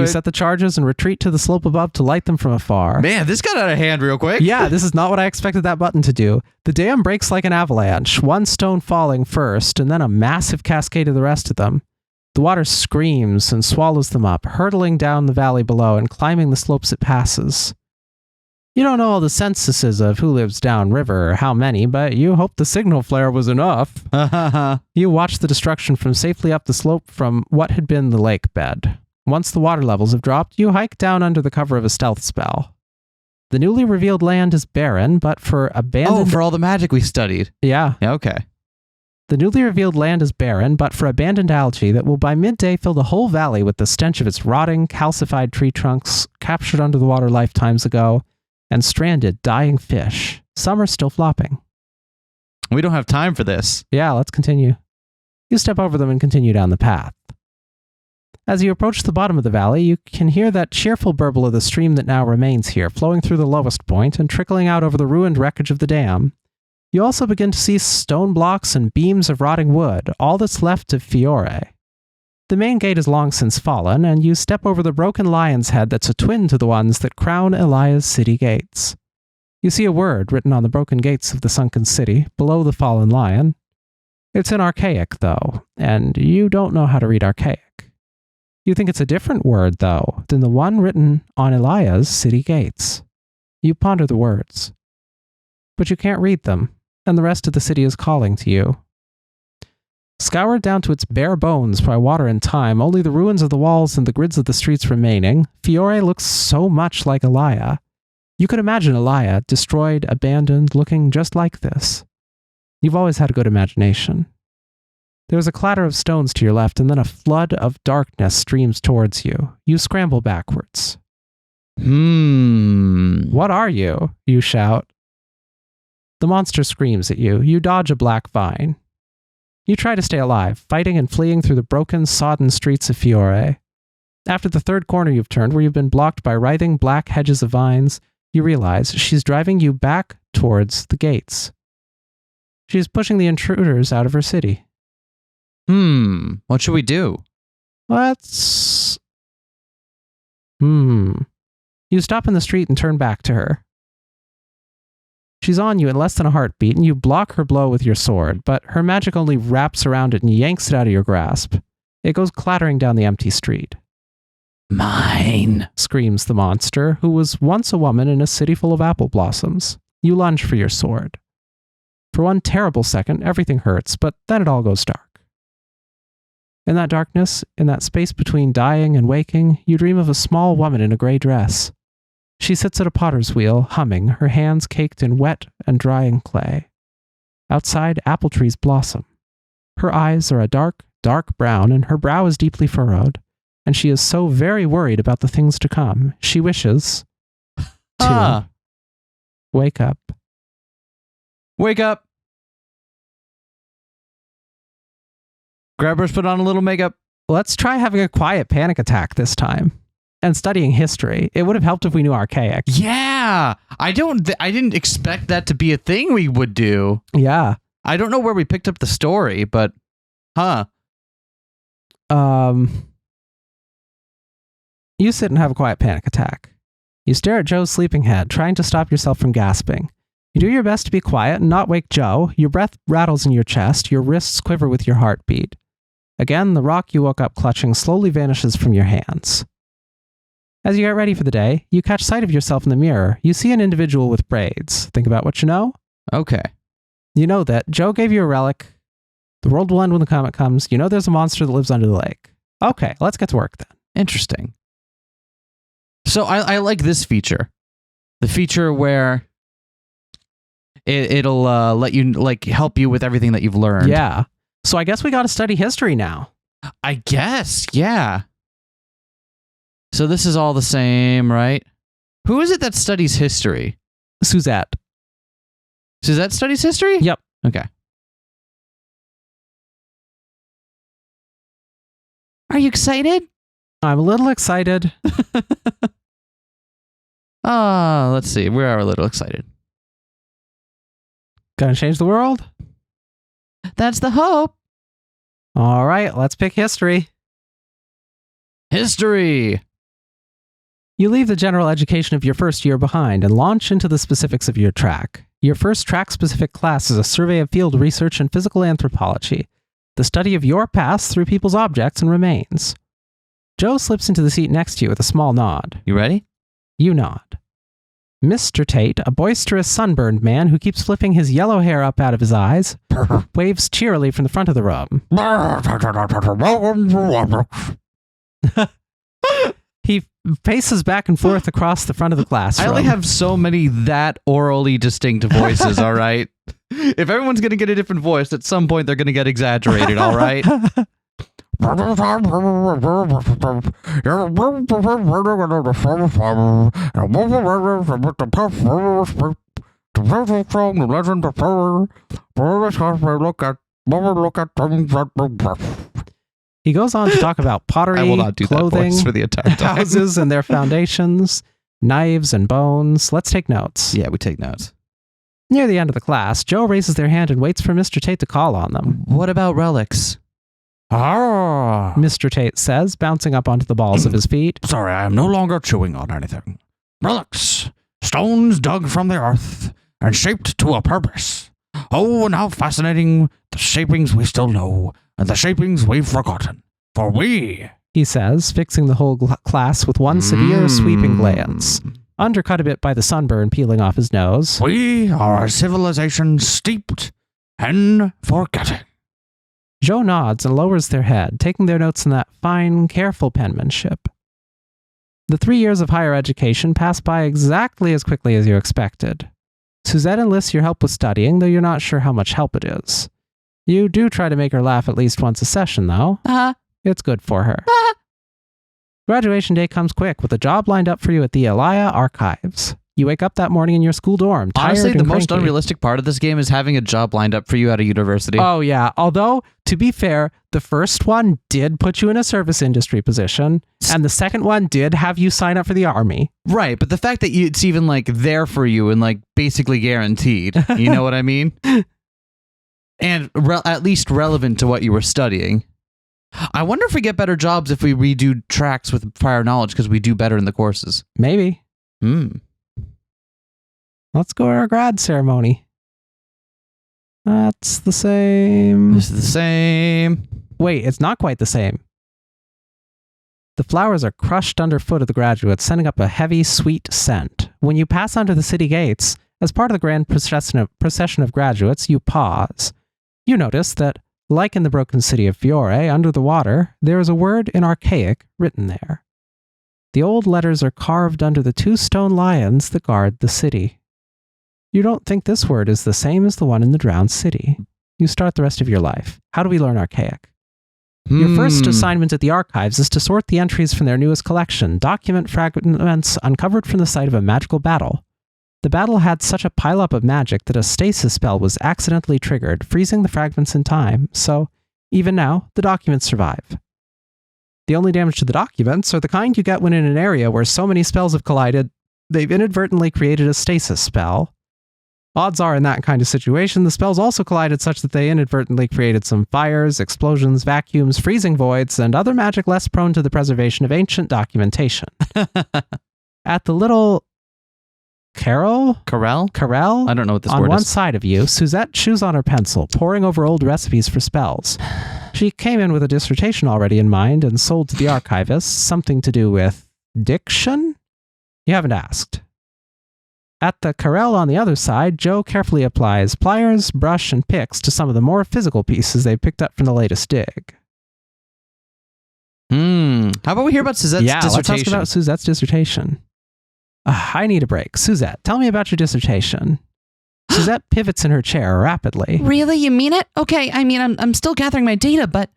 You set the charges and retreat to the slope above to light them from afar. Man, this got out of hand real quick. Yeah, this is not what I expected that button to do. The dam breaks like an avalanche, one stone falling first, and then a massive cascade of the rest of them. The water screams and swallows them up, hurtling down the valley below and climbing the slopes it passes. You don't know all the censuses of who lives downriver or how many, but you hope the signal flare was enough. You watch the destruction from safely up the slope from what had been the lake bed. Once the water levels have dropped, you hike down under the cover of a stealth spell. The newly revealed land is barren, but for abandoned... Oh, for all the magic we studied. Yeah. Okay. The newly revealed land is barren, but for abandoned algae that will by midday fill the whole valley with the stench of its rotting, calcified tree trunks captured under the water lifetimes ago, and stranded, dying fish. Some are still flopping. We don't have time for this. Yeah, let's continue. You step over them and continue down the path. As you approach the bottom of the valley, you can hear that cheerful burble of the stream that now remains here, flowing through the lowest point and trickling out over the ruined wreckage of the dam. You also begin to see stone blocks and beams of rotting wood, all that's left of Fiore. The main gate has long since fallen, and you step over the broken lion's head that's a twin to the ones that crown Elia's city gates. You see a word written on the broken gates of the sunken city, below the fallen lion. It's in Archaic, though, and you don't know how to read Archaic. You think it's a different word, though, than the one written on Elia's city gates. You ponder the words. But you can't read them, and the rest of the city is calling to you. Scoured down to its bare bones by water and time, only the ruins of the walls and the grids of the streets remaining, Fiore looks so much like Elia. You could imagine Elia, destroyed, abandoned, looking just like this. You've always had a good imagination. There's a clatter of stones to your left, and then a flood of darkness streams towards you. You scramble backwards. What are you? You shout. The monster screams at you. You dodge a black vine. You try to stay alive, fighting and fleeing through the broken, sodden streets of Fiore. After the third corner you've turned, where you've been blocked by writhing black hedges of vines, you realize she's driving you back towards the gates. She's pushing the intruders out of her city. What should we do? Let's... You stop in the street and turn back to her. She's on you in less than a heartbeat, and you block her blow with your sword, but her magic only wraps around it and yanks it out of your grasp. It goes clattering down the empty street. Mine. Screams the monster, who was once a woman in a city full of apple blossoms. You lunge for your sword. For one terrible second, everything hurts, but then it all goes dark. In that darkness, in that space between dying and waking, you dream of a small woman in a gray dress. She sits at a potter's wheel, humming, her hands caked in wet and drying clay. Outside, apple trees blossom. Her eyes are a dark, dark brown, and her brow is deeply furrowed. And she is so very worried about the things to come, she wishes to wake up. Wake up. Grabbers, put on a little makeup. Let's try having a quiet panic attack this time. And studying history. It would have helped if we knew archaic. Yeah. I didn't expect that to be a thing we would do. Yeah. I don't know where we picked up the story, but You sit and have a quiet panic attack. You stare at Joe's sleeping head, trying to stop yourself from gasping. You do your best to be quiet and not wake Joe. Your breath rattles in your chest, your wrists quiver with your heartbeat. Again, the rock you woke up clutching slowly vanishes from your hands. As you get ready for the day, you catch sight of yourself in the mirror. You see an individual with braids. Think about what you know. okay. You know that Joe gave you a relic. The world will end when the comet comes. You know there's a monster that lives under the lake. Okay, let's get to work then. Interesting. So I like this feature. The feature where it'll let you help you with everything that you've learned. Yeah. So I guess we got to study history now. I guess, yeah. So this is all the same, right? Who is it that studies history? Suzette. Suzette studies history? Yep. Okay. Are you excited? I'm a little excited. Let's see. We are a little excited. Gonna change the world? That's the hope. All right, let's pick history. History. You leave the general education of your first year behind and launch into the specifics of your track. Your first track-specific class is a survey of field research and physical anthropology, the study of your past through people's objects and remains. Joe slips into the seat next to you with a small nod. You ready? You nod. Mr. Tate, a boisterous, sunburned man who keeps flipping his yellow hair up out of his eyes, waves cheerily from the front of the room. He paces back and forth across the front of the classroom. I only have so many that orally distinct voices, all right? If everyone's going to get a different voice, at some point they're going to get exaggerated, all right? He goes on to talk about pottery, I will not do clothing, that voice for the entire time. houses and their foundations, knives and bones. Let's take notes. Yeah, we take notes. Near the end of the class, Joe raises their hand and waits for Mr. Tate to call on them. What about relics? Mr. Tate says, bouncing up onto the balls of his feet. Sorry, I am no longer chewing on anything. Relics. Stones dug from the earth and shaped to a purpose. Oh, and how fascinating the shapings we still know and the shapings we've forgotten. For we, He says, fixing the whole class with one severe, sweeping glance, undercut a bit by the sunburn peeling off his nose. we are a civilization steeped in forgetting. Joe nods and lowers their head, taking their notes in that fine, careful penmanship. The 3 years of higher education pass by exactly as quickly as you expected. Suzette enlists your help with studying, though you're not sure how much help it is. You do try to make her laugh at least once a session, though. It's good for her. Graduation day comes quick, with a job lined up for you at the Elia Archives. You wake up that morning in your school dorm, tired Honestly, the and most cranky. unrealistic part of this game is having a job lined up for you at a university. Oh, yeah. Although, to be fair, the first one did put you in a service industry position, and the second one did have you sign up for the army. Right, but the fact that it's even there for you and basically guaranteed, you know what I mean? And at least relevant to what you were studying. I wonder if we get better jobs if we redo tracks with prior knowledge because we do better in the courses. Maybe. Let's go to our grad ceremony. That's the same. This is the same. Wait, it's not quite the same. The flowers are crushed underfoot of the graduates, sending up a heavy, sweet scent. When you pass under the city gates, as part of the grand procession of graduates, you pause. You notice that, like in the broken city of Fiore, under the water, there is a word in archaic written there. The old letters are carved under the 2 stone lions that guard the city. You don't think this word is the same as the one in the drowned city. You start the rest of your life. How do we learn archaic? Your first assignment at the archives is to sort the entries from their newest collection, document fragments uncovered from the site of a magical battle. The battle had such a pileup of magic that a stasis spell was accidentally triggered, freezing the fragments in time, so even now, the documents survive. The only damage to the documents are the kind you get when in an area where so many spells have collided, they've inadvertently created a stasis spell. Odds are, in that kind of situation, the spells also collided such that they inadvertently created some fires, explosions, vacuums, freezing voids, and other magic less prone to the preservation of ancient documentation. At the little Carrel? I don't know what this on word one is. side of you, Suzette chews on her pencil, poring over old recipes for spells. She came in with a dissertation already in mind and sold to the archivist, something to do with diction? You haven't asked. At the Carrel on the other side, Joe carefully applies pliers, brush, and picks to some of the more physical pieces they picked up from the latest dig. How about we hear about Suzette's dissertation? Let's talk about Suzette's dissertation. I need a break. Suzette, tell me about your dissertation. Suzette pivots in her chair rapidly. Really? You mean it? Okay, I mean, I'm still gathering my data, but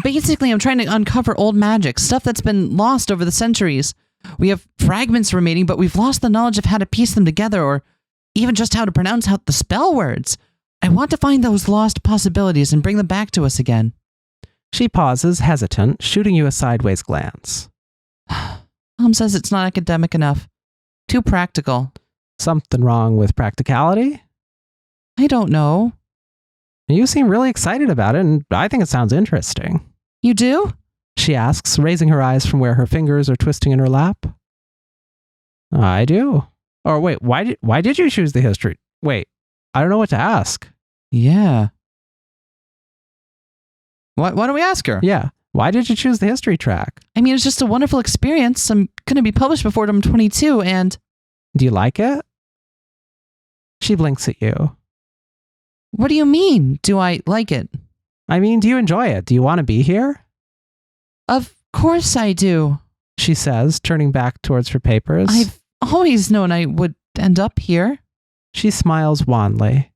basically I'm trying to uncover old magic, stuff that's been lost over the centuries. We have fragments remaining, but we've lost the knowledge of how to piece them together or even just how to pronounce out the spell words. I want to find those lost possibilities and bring them back to us again. She pauses, hesitant, shooting you a sideways glance. Mom says it's not academic enough. Too practical. Something wrong with practicality? I don't know. You seem really excited about it, and I think it sounds interesting. You do? She asks, raising her eyes from where her fingers are twisting in her lap. I do. Or wait, why did you choose the history? Wait, I don't know what to ask. Yeah. Why don't we ask her? Yeah, why did you choose the history track? I mean, it's just a wonderful experience. I'm going to be published before I'm 22, and... Do you like it? She blinks at you. What do you mean, do I like it? I mean, do you enjoy it? Do you want to be here? Of course I do. She says, turning back towards her papers. I've always known I would end up here. She smiles wanly.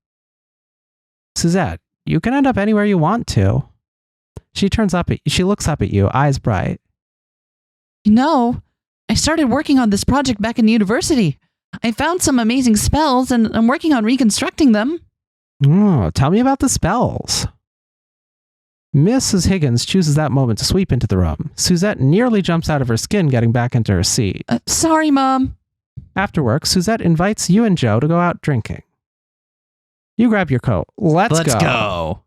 Suzette, you can end up anywhere you want to. She looks up at you, eyes bright. You know, I started working on this project back in university. I found some amazing spells, and I'm working on reconstructing them. Oh, tell me about the spells. Mrs. Higgins chooses that moment to sweep into the room. Suzette nearly jumps out of her skin getting back into her seat. Sorry, Mom. After work, Suzette invites you and Joe to go out drinking. You grab your coat. Let's go.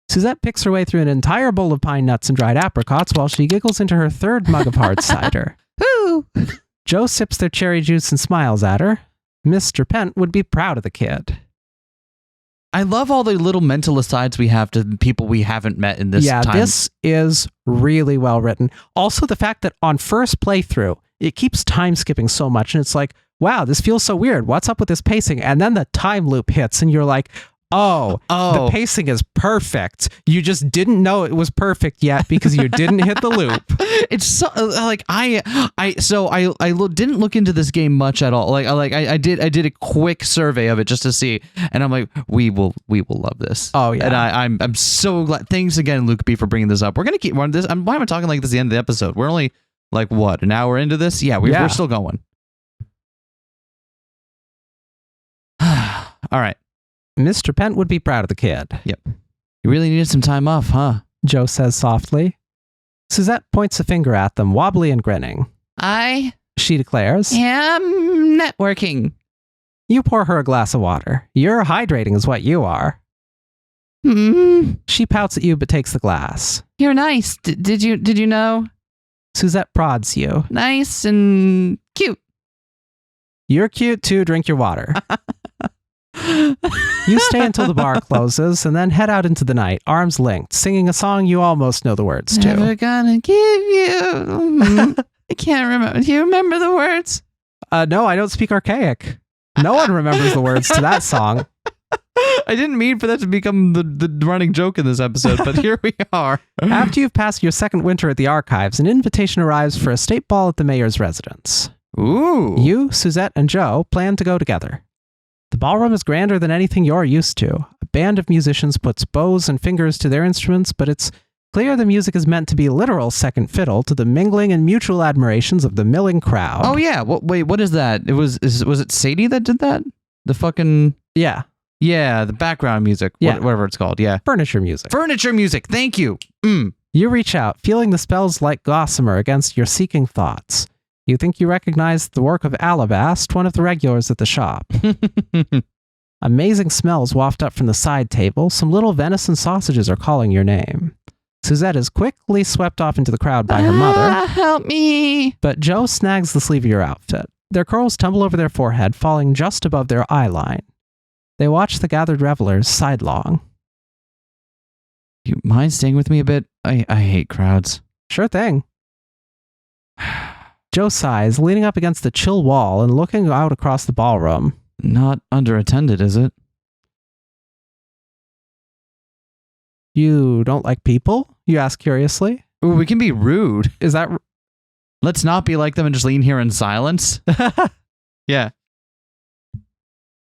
Suzette picks her way through an entire bowl of pine nuts and dried apricots while she giggles into her third mug of hard cider. Woo! Joe sips their cherry juice and smiles at her. Mr. Pent would be proud of the kid. I love all the little mental asides we have to people we haven't met in this time. Yeah, this is really well written. Also, the fact that on first playthrough, it keeps time skipping so much, and it's like, wow, this feels so weird. What's up with this pacing? And then the time loop hits, and you're like, oh, the pacing is perfect. You just didn't know it was perfect yet because you didn't hit the loop. It's so like I didn't look into this game much at all. I did a quick survey of it just to see, and I'm like, we will love this. Oh yeah, and I'm so glad. Thanks again, Luke B, for bringing this up. We're gonna keep running this. Why am I talking like this at the end of the episode? We're only like what, an hour into this? Yeah, we're still going. All right. Mr. Pent would be proud of the kid. Yep. You really needed some time off, huh? Joe says softly. Suzette points a finger at them, wobbly and grinning. She declares. Am networking. You pour her a glass of water. You're hydrating is what you are. She pouts at you but takes the glass. You're nice. Did you know? Suzette prods you. Nice and cute. You're cute too. Drink your water. You stay until the bar closes and then head out into the night, arms linked, singing a song you almost know the words to. Never gonna give you. I can't remember. Do you remember the words? No, I don't speak archaic. No one remembers the words to that song. I didn't mean for that to become the running joke in this episode, but here we are. After you've passed your second winter at the archives, an invitation arrives for a state ball at the mayor's residence. Ooh. You, Suzette, and Joe plan to go together. The ballroom is grander than anything you're used to. A band of musicians puts bows and fingers to their instruments, but it's clear the music is meant to be literal second fiddle to the mingling and mutual admirations of the milling crowd. Oh yeah. Wait, what is that? Was it Sadie that did that? The fucking Yeah, the background music. Yeah. Whatever it's called. Yeah. furniture music. Furniture music. Thank you. You reach out, feeling the spells like gossamer against your seeking thoughts. You think you recognize the work of Alabast, one of the regulars at the shop. Amazing smells waft up from the side table. Some little venison sausages are calling your name. Suzette is quickly swept off into the crowd by her mother, Help me. but Joe snags the sleeve of your outfit. Their curls tumble over their forehead, falling just above their eye line. They watch the gathered revelers sidelong. You mind staying with me a bit? I hate crowds. Sure thing. Joe sighs, leaning up against the chill wall and looking out across the ballroom. Not underattended, is it? You don't like people? You ask curiously. Ooh, we can be rude. Is that... Let's not be like them and just lean here in silence. Yeah.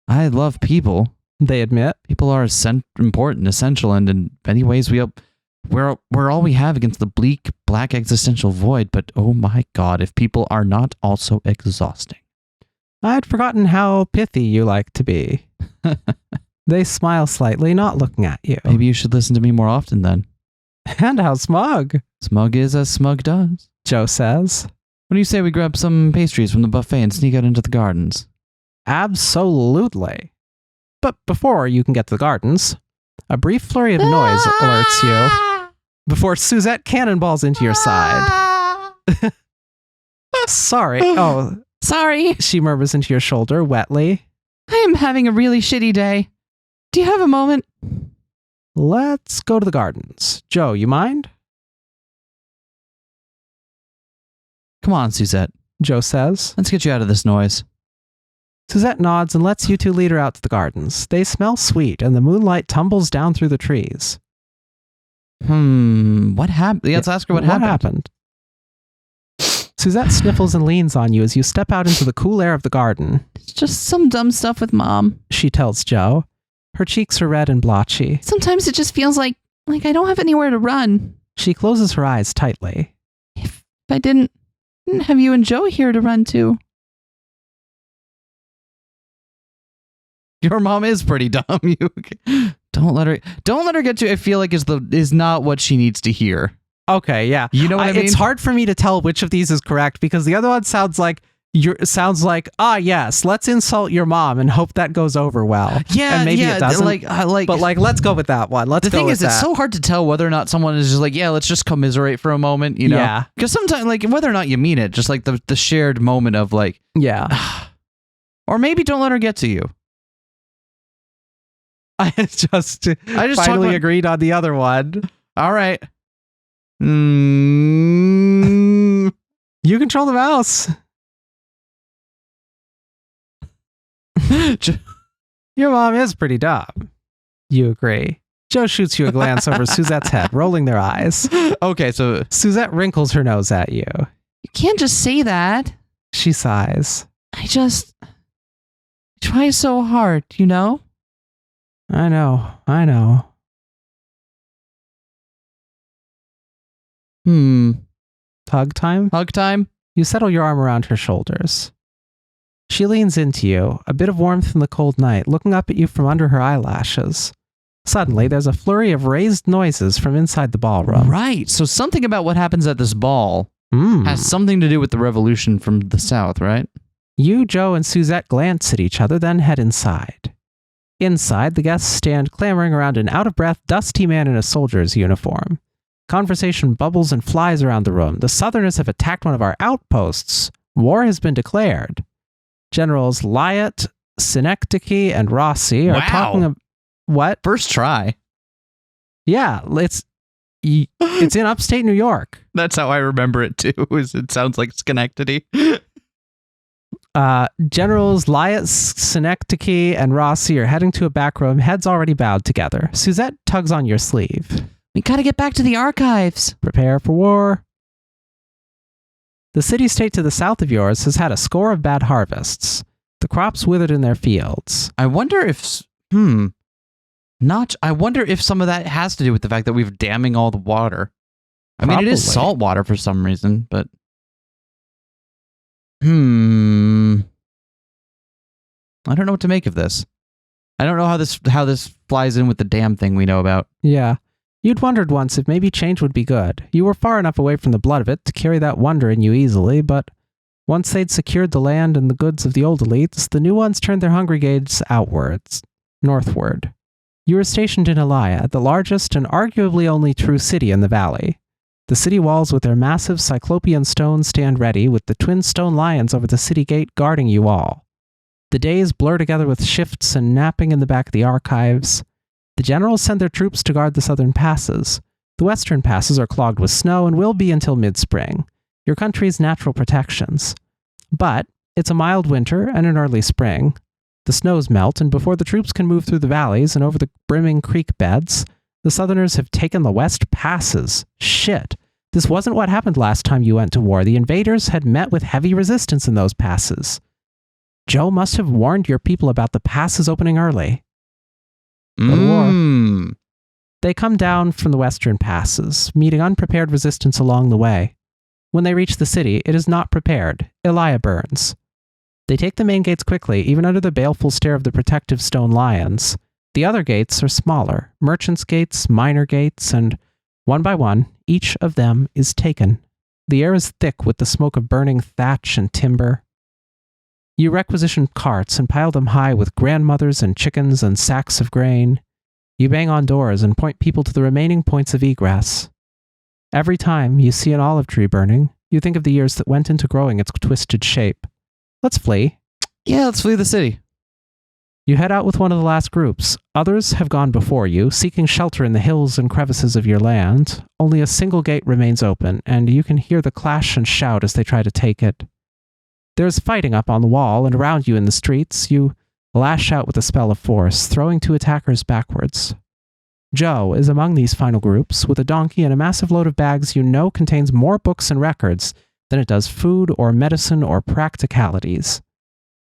I love people. They admit. People are important, essential, and in many ways we're all we have against the bleak, black existential void. But oh my god, if people are not also exhausting. I'd forgotten how pithy you like to be. They smile slightly, not looking at you. Maybe you should listen to me more often then. And how smug, Smug is as smug does. Joe says. What do you say we grab some pastries from the buffet and sneak out into the gardens? Absolutely. But before you can get to the gardens, a brief flurry of noise alerts you before Suzette cannonballs into your side. Sorry. Oh, Sorry. she murmurs into your shoulder wetly. I am having a really shitty day. Do you have a moment? Let's go to the gardens. Joe, you mind? Come on, Suzette. Joe says. Let's get you out of this noise. Suzette nods and lets you two lead her out to the gardens. They smell sweet, and the moonlight tumbles down through the trees. What happened? Let's ask her what happened. Suzette sniffles and leans on you as you step out into the cool air of the garden. It's just some dumb stuff with Mom. She tells Joe. Her cheeks are red and blotchy. Sometimes it just feels like I don't have anywhere to run. She closes her eyes tightly. If I didn't have you and Joe here to run to. Your mom is pretty dumb. You don't let her get to. I feel like is not what she needs to hear. Okay, yeah. You know what I mean? It's hard for me to tell which of these is correct because the other one sounds like yes, let's insult your mom and hope that goes over well. Yeah, and maybe yeah, it doesn't. but Let's go with that one. the thing is, it's so hard to tell whether or not someone is just like, yeah, let's just commiserate for a moment, you know? Yeah. Because sometimes, like, whether or not you mean it, just like the shared moment of like, yeah. or maybe don't let her get to you. I just finally agreed on the other one. All right. You control the mouse. Your mom is pretty dumb. You agree. Joe shoots you a glance over Suzette's head, rolling their eyes. Okay, so Suzette wrinkles her nose at you. You can't just say that. She sighs. I try so hard, you know? I know. Hug time? Hug time? You settle your arm around her shoulders. She leans into you, a bit of warmth in the cold night, looking up at you from under her eyelashes. Suddenly, there's a flurry of raised noises from inside the ballroom. Right. So something about what happens at this ball has something to do with the revolution from the South, right? You, Joe, and Suzette glance at each other, then head inside. Inside, the guests stand clamoring around an out-of-breath, dusty man in a soldier's uniform. Conversation bubbles and flies around the room. The Southerners have attacked one of our outposts. War has been declared. Generals Lyot, Synecdoche and Rossi are Wow. talking about what? First try. Yeah, it's in upstate New York. That's how I remember it too. It sounds like Schenectady. Generals Lyot, Synecdoche, and Rossi are heading to a back room, heads already bowed together. Suzette tugs on your sleeve. We gotta get back to the archives. Prepare for war. The city-state to the south of yours has had a score of bad harvests. The crops withered in their fields. I wonder if I wonder if some of that has to do with the fact that we've damming all the water. I mean, it is Probably. salt water for some reason, but I don't know what to make of this. I don't know how this flies in with the dam thing we know about. Yeah. You'd wondered once if maybe change would be good. You were far enough away from the blood of it to carry that wonder in you easily, but once they'd secured the land and the goods of the old elites, the new ones turned their hungry gaze outwards, northward. You were stationed in Elia, the largest and arguably only true city in the valley. The city walls with their massive cyclopean stones stand ready, with the twin stone lions over the city gate guarding you all. The days blur together with shifts and napping in the back of the archives. The generals send their troops to guard the southern passes. The western passes are clogged with snow and will be until mid-spring, your country's natural protections. But it's a mild winter and an early spring. The snows melt, and before the troops can move through the valleys and over the brimming creek beds, the southerners have taken the west passes. Shit. This wasn't what happened last time you went to war. The invaders had met with heavy resistance in those passes. Joe must have warned your people about the passes opening early. Go to war. They come down from the western passes, meeting unprepared resistance along the way. When they reach the city, it is not prepared. Elia burns. They take the main gates quickly, even under the baleful stare of the protective stone lions. The other gates are smaller, merchants' gates, minor gates, and one by one, each of them is taken. The air is thick with the smoke of burning thatch and timber. You requisition carts and pile them high with grandmothers and chickens and sacks of grain. You bang on doors and point people to the remaining points of egress. Every time you see an olive tree burning, you think of the years that went into growing its twisted shape. Let's flee. Yeah, let's flee the city. You head out with one of the last groups. Others have gone before you, seeking shelter in the hills and crevices of your land. Only a single gate remains open, and you can hear the clash and shout as they try to take it. There's fighting up on the wall and around you in the streets. You lash out with a spell of force, throwing two attackers backwards. Joe is among these final groups, with a donkey and a massive load of bags you know contains more books and records than it does food or medicine or practicalities.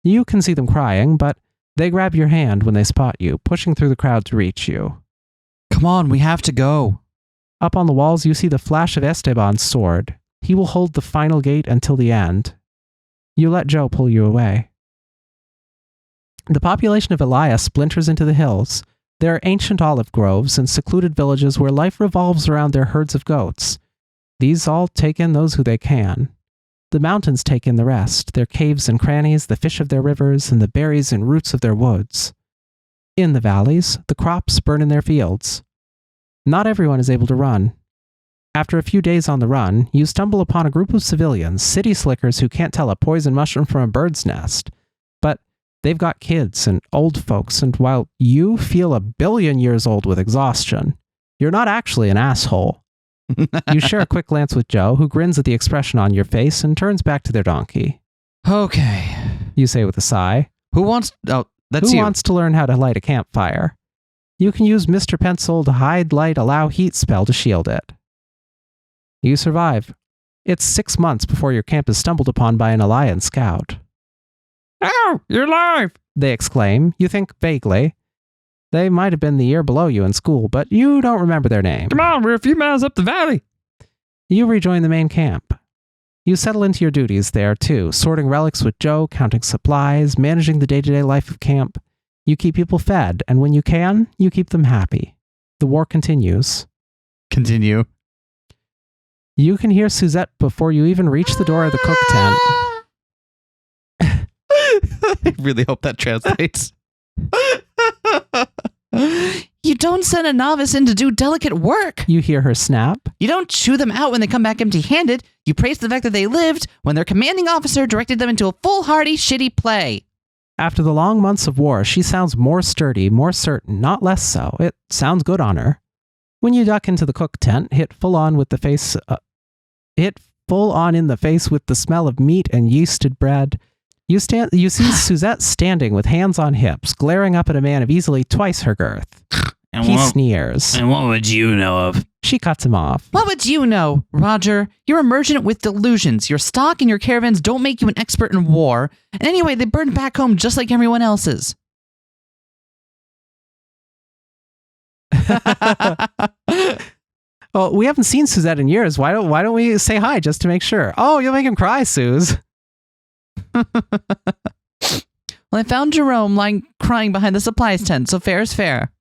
You can see them crying, but they grab your hand when they spot you, pushing through the crowd to reach you. Come on, we have to go. Up on the walls, you see the flash of Esteban's sword. He will hold the final gate until the end. You let Joe pull you away. The population of Elia splinters into the hills. There are ancient olive groves and secluded villages where life revolves around their herds of goats. These all take in those who they can. The mountains take in the rest, their caves and crannies, the fish of their rivers, and the berries and roots of their woods. In the valleys, the crops burn in their fields. Not everyone is able to run. After a few days on the run, you stumble upon a group of civilians, city slickers who can't tell a poison mushroom from a bird's nest. But they've got kids and old folks, and while you feel 1 billion years old with exhaustion, you're not actually an asshole. You share a quick glance with Joe, who grins at the expression on your face and turns back to their donkey. Okay. You say with a sigh. Who wants... Oh, that's Who you. wants to learn how to light a campfire? You can use Mr. Pencil to hide, light, allow heat spell to shield it. You survive. It's 6 months before your camp is stumbled upon by an Elian scout. Oh, you're alive! They exclaim. You think vaguely. They might have been the year below you in school, but you don't remember their name. Come on, we're a few miles up the valley. You rejoin the main camp. You settle into your duties there, too, sorting relics with Joe, counting supplies, managing the day-to-day life of camp. You keep people fed, and when you can, you keep them happy. The war continues. Continue. You can hear Suzette before you even reach the door of the cook tent. I really hope that translates. You don't send a novice in to do delicate work. You hear her snap. You don't chew them out when they come back empty-handed. You praise the fact that they lived when their commanding officer directed them into a foolhardy, shitty play. After the long months of war, she sounds more sturdy, more certain, not less so. It sounds good on her. When you duck into the cook tent, hit full on in the face with the smell of meat and yeasted bread, you see Suzette standing with hands on hips, glaring up at a man of easily twice her girth. He sneers. And what would you know of? She cuts him off. What would you know, Roger? You're emergent with delusions. Your stock and your caravans don't make you an expert in war. And anyway, they burned back home just like everyone else's. Well, we haven't seen Suzette in years. Why don't we say hi just to make sure? Oh, you'll make him cry, Suze. Well, I found Jerome lying crying behind the supplies tent, so fair is fair.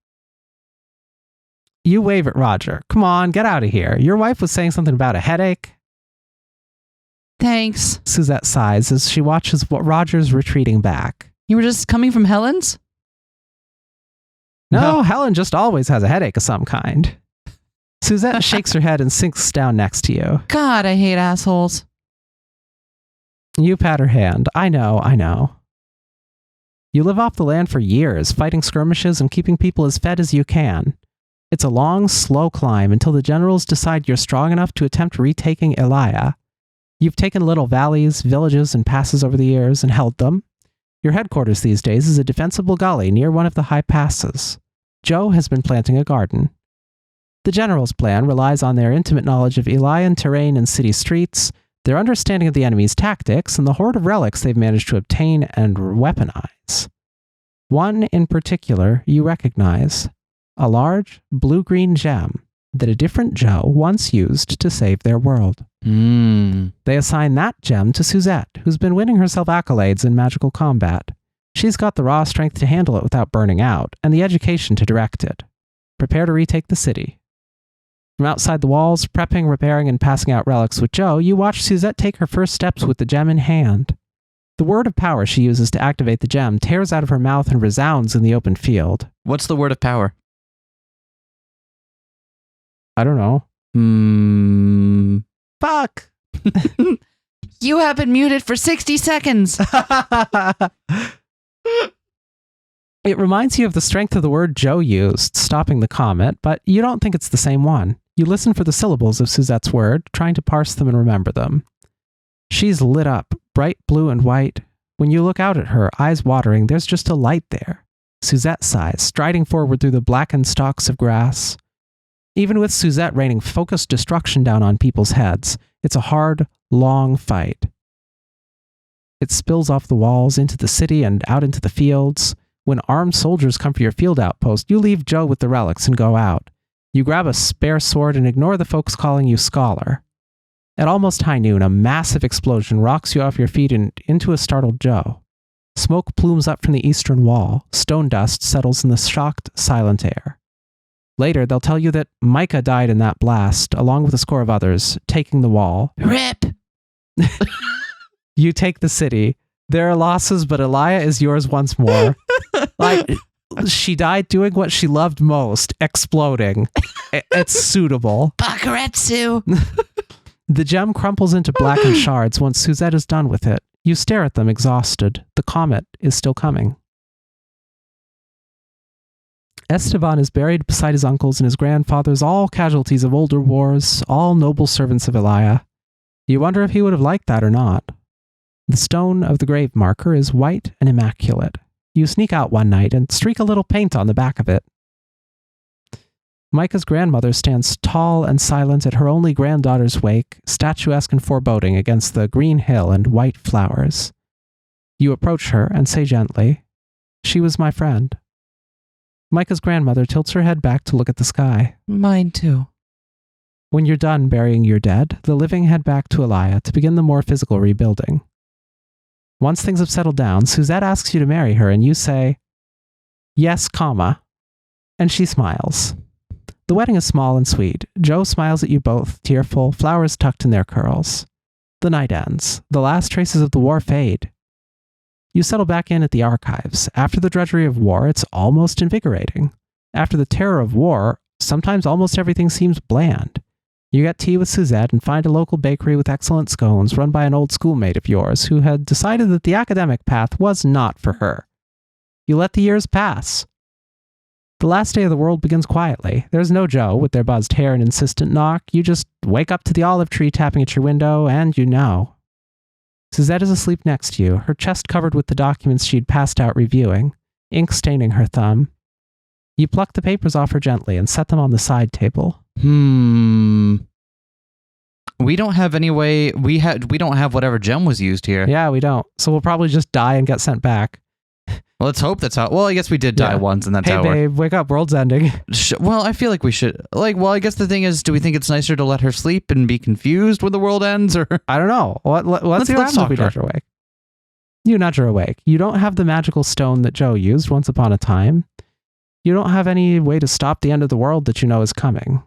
You wave at Roger. Come on, get out of here. Your wife was saying something about a headache. Thanks. Suzette sighs as she watches Roger's retreating back. You were just coming from Helen's? No, Helen just always has a headache of some kind. Suzette shakes her head and sinks down next to you. God, I hate assholes. You pat her hand. I know. You live off the land for years, fighting skirmishes and keeping people as fed as you can. It's a long, slow climb until the generals decide you're strong enough to attempt retaking Elia. You've taken little valleys, villages, and passes over the years and held them. Your headquarters these days is a defensible gully near one of the high passes. Joe has been planting a garden. The general's plan relies on their intimate knowledge of Elian terrain and city streets, their understanding of the enemy's tactics, and the hoard of relics they've managed to obtain and weaponize. One in particular you recognize. A large, blue-green gem that a different Joe once used to save their world. They assign that gem to Suzette, who's been winning herself accolades in magical combat. She's got the raw strength to handle it without burning out, and the education to direct it. Prepare to retake the city. From outside the walls, prepping, repairing, and passing out relics with Joe, you watch Suzette take her first steps with the gem in hand. The word of power she uses to activate the gem tears out of her mouth and resounds in the open field. What's the word of power? I don't know. Fuck! You have been muted for 60 seconds. It reminds you of the strength of the word Joe used, stopping the comet, but you don't think it's the same one. You listen for the syllables of Suzette's word, trying to parse them and remember them. She's lit up, bright blue and white. When you look out at her, eyes watering, there's just a light there. Suzette sighs, striding forward through the blackened stalks of grass. Even with Suzette raining focused destruction down on people's heads, it's a hard, long fight. It spills off the walls into the city and out into the fields. When armed soldiers come for your field outpost, you leave Joe with the relics and go out. You grab a spare sword and ignore the folks calling you scholar. At almost high noon, a massive explosion rocks you off your feet and into a startled Joe. Smoke plumes up from the eastern wall. Stone dust settles in the shocked, silent air. Later, they'll tell you that Micah died in that blast, along with a score of others, taking the wall. RIP! You take the city. There are losses, but Elia is yours once more. Like, she died doing what she loved most, exploding. It's suitable. Bakaretsu! The gem crumples into blackened shards once Suzette is done with it. You stare at them exhausted. The comet is still coming. Esteban is buried beside his uncles and his grandfathers, all casualties of older wars, all noble servants of Elia. You wonder if he would have liked that or not. The stone of the grave marker is white and immaculate. You sneak out one night and streak a little paint on the back of it. Micah's grandmother stands tall and silent at her only granddaughter's wake, statuesque and foreboding against the green hill and white flowers. You approach her and say gently, "She was my friend." Micah's grandmother tilts her head back to look at the sky. Mine too. When you're done burying your dead, the living head back to Elia to begin the more physical rebuilding. Once things have settled down, Suzette asks you to marry her, and you say, "Yes, comma," and she smiles. The wedding is small and sweet. Joe smiles at you both, tearful, flowers tucked in their curls. The night ends. The last traces of the war fade. You settle back in at the archives. After the drudgery of war, it's almost invigorating. After the terror of war, sometimes almost everything seems bland. You get tea with Suzette and find a local bakery with excellent scones run by an old schoolmate of yours who had decided that the academic path was not for her. You let the years pass. The last day of the world begins quietly. There's no Joe with their buzzed hair and insistent knock. You just wake up to the olive tree tapping at your window, and you know. Suzette is asleep next to you, her chest covered with the documents she'd passed out reviewing, ink staining her thumb. You pluck the papers off her gently and set them on the side table. We don't have any way. We don't have whatever gem was used here. Yeah, we don't. So we'll probably just die and get sent back. Well, let's hope that's how. Well, I guess we did die once, and that's Hey, how it worked. babe, wake up. World's ending. Well, I feel like we should. Well, I guess the thing is, do we think it's nicer to let her sleep and be confused when the world ends, or? I don't know. Let's see what happens if we nudge her awake. You nudge her awake. You don't have the magical stone that Joe used once upon a time. You don't have any way to stop the end of the world that you know is coming.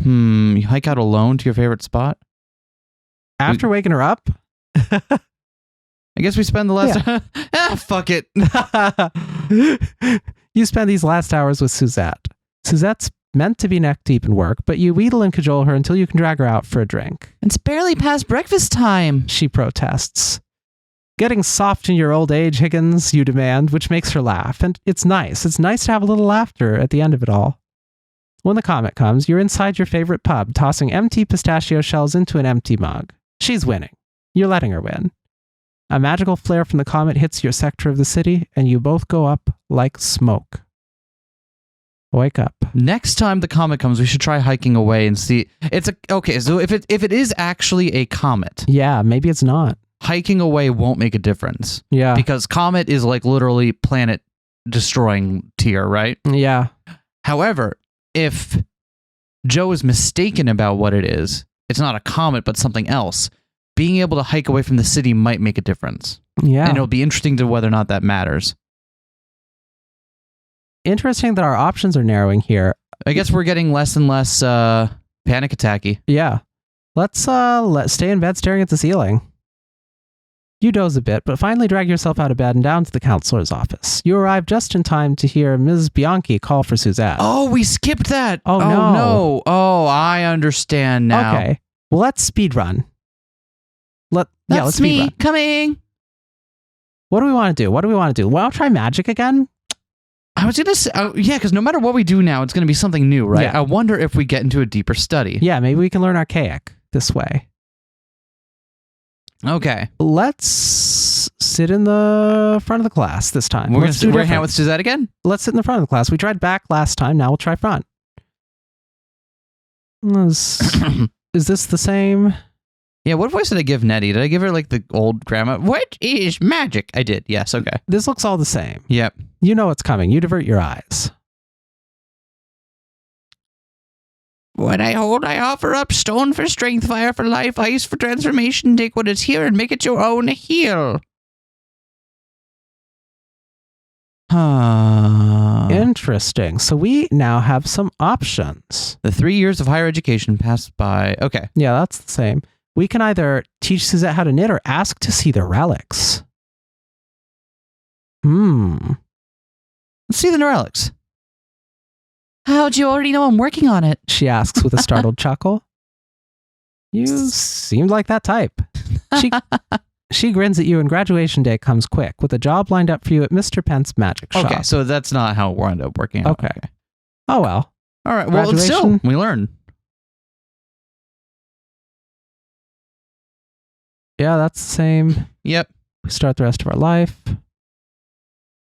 You hike out alone to your favorite spot? After waking her up? I guess we spend the last... fuck it. You spend these last hours with Suzette. Suzette's meant to be neck deep in work, but you wheedle and cajole her until you can drag her out for a drink. It's barely past breakfast time. She protests. Getting soft in your old age, Higgins, you demand, which makes her laugh. And it's nice. It's nice to have a little laughter at the end of it all. When the comet comes, you're inside your favorite pub, tossing empty pistachio shells into an empty mug. She's winning. You're letting her win. A magical flare from the comet hits your sector of the city, and you both go up like smoke. Wake up. Next time the comet comes, we should try hiking away and see. Okay. So if it is actually a comet, Yeah, maybe it's not. hiking away won't make a difference Yeah. because comet is like literally planet destroying tier, right? Yeah. However, if Joe is mistaken about what it is, it's not a comet but something else. Being able to hike away from the city might make a difference. Yeah. And it'll be interesting to whether or not that matters. Interesting that our options are narrowing here. I guess we're getting less and less panic attacky. Yeah. Let's stay in bed staring at the ceiling. You doze a bit, but finally drag yourself out of bed and down to the counselor's office. You arrive just in time to hear Ms. Bianchi call for Suzette. Oh, we skipped that. Oh, no. No. Oh, I understand now. Okay. Well, let's speed run. Let's That's speed me run. coming. What do we want to do? Well, I'll try magic again. I was going to say, yeah, because no matter what we do now, it's going to be something new, right? Yeah. I wonder if we get into a deeper study. Yeah, maybe we can learn archaic this way. Okay. Let's sit in the front of the class this time. We're Let's do hang out different. with Suzette again? Let's sit in the front of the class. We tried back last time. Now we'll try front. Is this the same? Yeah, what voice did I give Nettie? Did I give her like the old grandma? What is magic? I did. Yes, okay. This looks all the same. Yep. You know what's coming. You divert your eyes. What I hold, I offer up. Stone for strength, fire for life, ice for transformation. Take what is here and make it your own. Heal. Interesting. So we now have some options. The 3 years of higher education passed by. Okay. Yeah, that's the same. We can either teach Suzette how to knit or ask to see the relics. Let's see the relics. How'd you already know I'm working on it? She asks with a startled chuckle. You seemed like that type. She grins at you and graduation day comes quick with a job lined up for you at Mr. Pent's magic shop. Okay, so that's not how we'll end up working out. Okay. Oh, well. All right, well, it's still, Graduation. we learn. Yeah, that's the same. Yep. We start the rest of our life.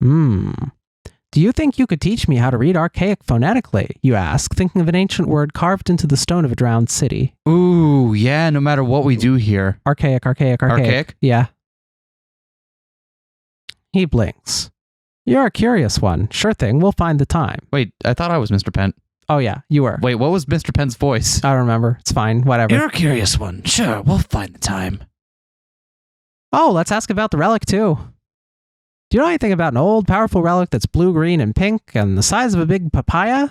Do you think you could teach me how to read archaic phonetically? You ask, thinking of an ancient word carved into the stone of a drowned city. Ooh, yeah, no matter what we do here. Archaic. Archaic? Yeah. He blinks. You're a curious one. Sure thing, we'll find the time. Wait, I thought I was Mr. Pent. Oh, yeah, you were. Wait, what was Mr. Pent's voice? I don't remember. It's fine. Whatever. You're a curious one. Sure, we'll find the time. Oh, let's ask about the relic, too. Do you know anything about an old, powerful relic that's blue, green, and pink, and the size of a big papaya?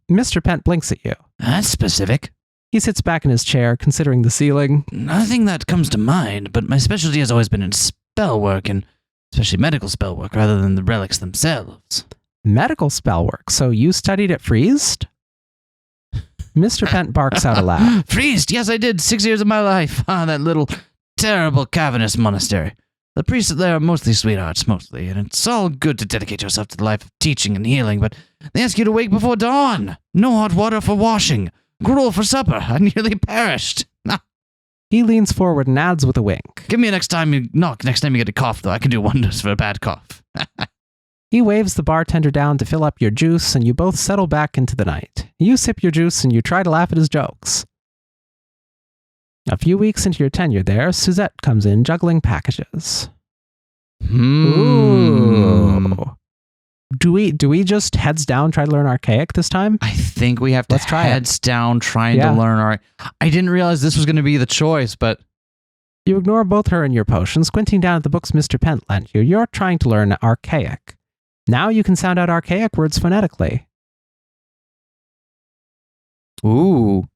Mr. Pent blinks at you. That's specific. He sits back in his chair, considering the ceiling. Nothing that comes to mind, but my specialty has always been in spell work, and especially medical spell work, rather than the relics themselves. Medical spell work. So you studied at Friesd? Mr. Pent barks out a laugh. Priest, yes, I did. 6 years of my life. Ah, that little terrible cavernous monastery. The priests there are mostly sweethearts, mostly, and it's all good to dedicate yourself to the life of teaching and healing, but they ask you to wake before dawn. No hot water for washing. Gruel for supper. I nearly perished. He leans forward and adds with a wink. Give me a next time you knock, next time you get a cough, though. I can do wonders for a bad cough. He waves the bartender down to fill up your juice, and you both settle back into the night. You sip your juice, and you try to laugh at his jokes. A few weeks into your tenure there, Suzette comes in juggling packages. Ooh. Do we just heads down try to learn Archaic this time? I think we have to Let's try it. heads down trying Yeah. to learn our... I didn't realize this was going to be the choice, but... You ignore both her and your potion, squinting down at the books Mr. Pent lent you. You're trying to learn Archaic. Now you can sound out Archaic words phonetically. Ooh.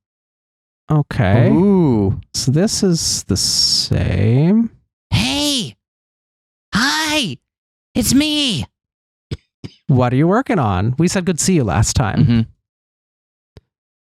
Okay. Ooh. So this is the same. Hey! Hi! It's me! What are you working on? We said good to see you last time. Mm-hmm.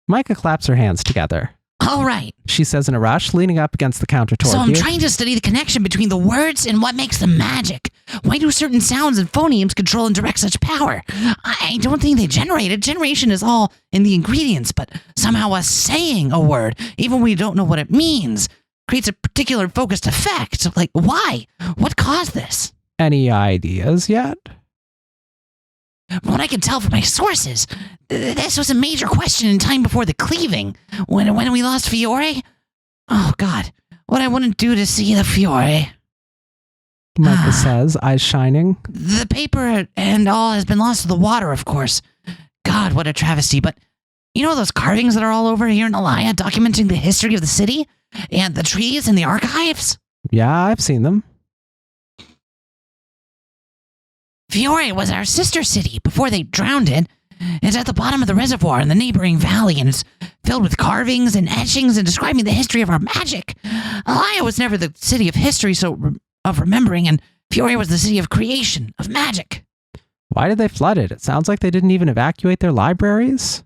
Micah claps her hands together. All right. She says in a rush, leaning up against the counter toward So I'm you. trying to study the connection between the words and what makes them magic. Why do certain sounds and phonemes control and direct such power? I don't think they generate it. Generation is all in the ingredients, but somehow us saying a word, even when we don't know what it means, creates a particular focused effect. Like, why? What caused this? Any ideas yet? From what I can tell from my sources, this was a major question in time before the cleaving. When we lost Fiore? Oh, God. What I wouldn't do to see the Fiore. Micah says, eyes shining. The paper and all has been lost to the water, of course. God, what a travesty. But you know those carvings that are all over here in Alaya documenting the history of the city? And the trees and the archives? Yeah, I've seen them. Fiore was our sister city before they drowned it. It's at the bottom of the reservoir in the neighboring valley, and it's filled with carvings and etchings and describing the history of our magic. Alaya was never the city of history, of remembering, and Fiore was the city of creation, of magic. Why did they flood it? It sounds like they didn't even evacuate their libraries.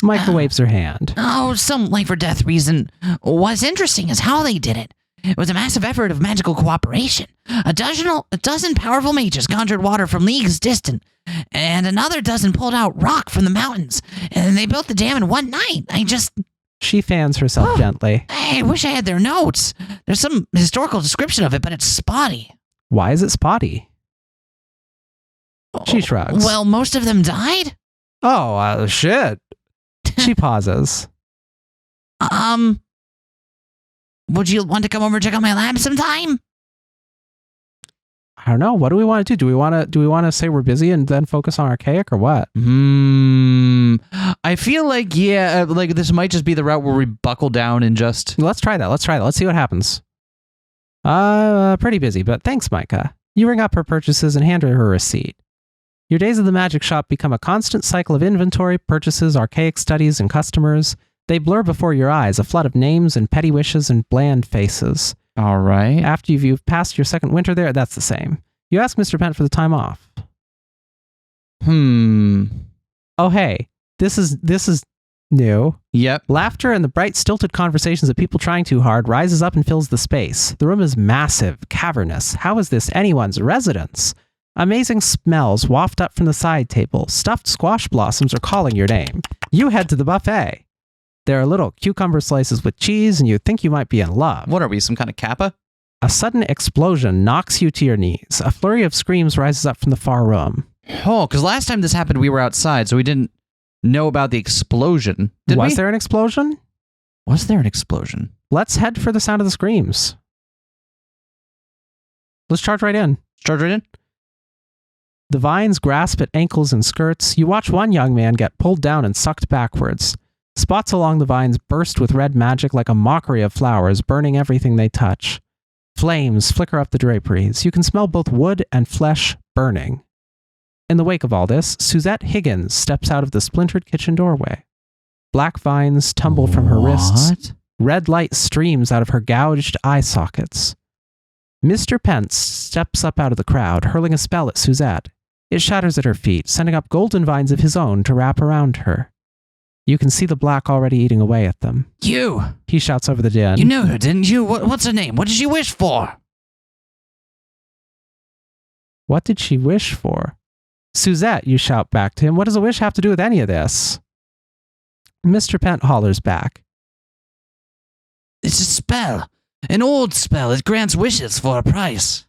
Micah waves her hand. Oh, some life or death reason. What's interesting is how they did it. It was a massive effort of magical cooperation. A dozen powerful mages conjured water from leagues distant, and another dozen pulled out rock from the mountains, and they built the dam in one night. She fans herself gently. I wish I had their notes. There's some historical description of it, but it's spotty. Why is it spotty? She shrugs. Well, most of them died? Oh, shit. She pauses. Would you want to come over and check out my lab sometime? I don't know. What do we want to do? Do we want to say we're busy and then focus on Archaic or what? I feel like, like this might just be the route where we buckle down and just... Let's try that. Let's see what happens. Pretty busy, but thanks, Micah. You ring up her purchases and hand her her receipt. Your days at the magic shop become a constant cycle of inventory, purchases, Archaic studies, and customers. They blur before your eyes, a flood of names and petty wishes and bland faces. All right. After you've passed your second winter there, that's the same. You ask Mr. Pent for the time off. Oh, hey, this is new. Yep. Laughter and the bright, stilted conversations of people trying too hard rises up and fills the space. The room is massive, cavernous. How is this anyone's residence? Amazing smells waft up from the side table. Stuffed squash blossoms are calling your name. You head to the buffet. There are little cucumber slices with cheese, and you think you might be in love. What are we, some kind of kappa? A sudden explosion knocks you to your knees. A flurry of screams rises up from the far room. Oh, because last time this happened, we were outside, so we didn't know about the explosion. Was there an explosion? Was there an explosion? Let's head for the sound of the screams. Let's charge right in. Charge right in? The vines grasp at ankles and skirts. You watch one young man get pulled down and sucked backwards. Spots along the vines burst with red magic like a mockery of flowers, burning everything they touch. Flames flicker up the draperies. You can smell both wood and flesh burning. In the wake of all this, Suzette Higgins steps out of the splintered kitchen doorway. Black vines tumble from her wrists. Red light streams out of her gouged eye sockets. Mr. Pence steps up out of the crowd, hurling a spell at Suzette. It shatters at her feet, sending up golden vines of his own to wrap around her. You can see the black already eating away at them. You! He shouts over the din. You know her, didn't you? What's her name? What did she wish for? What did she wish for? Suzette, you shout back to him. What does a wish have to do with any of this? Mr. Pent hollers back. It's a spell. An old spell. It grants wishes for a price.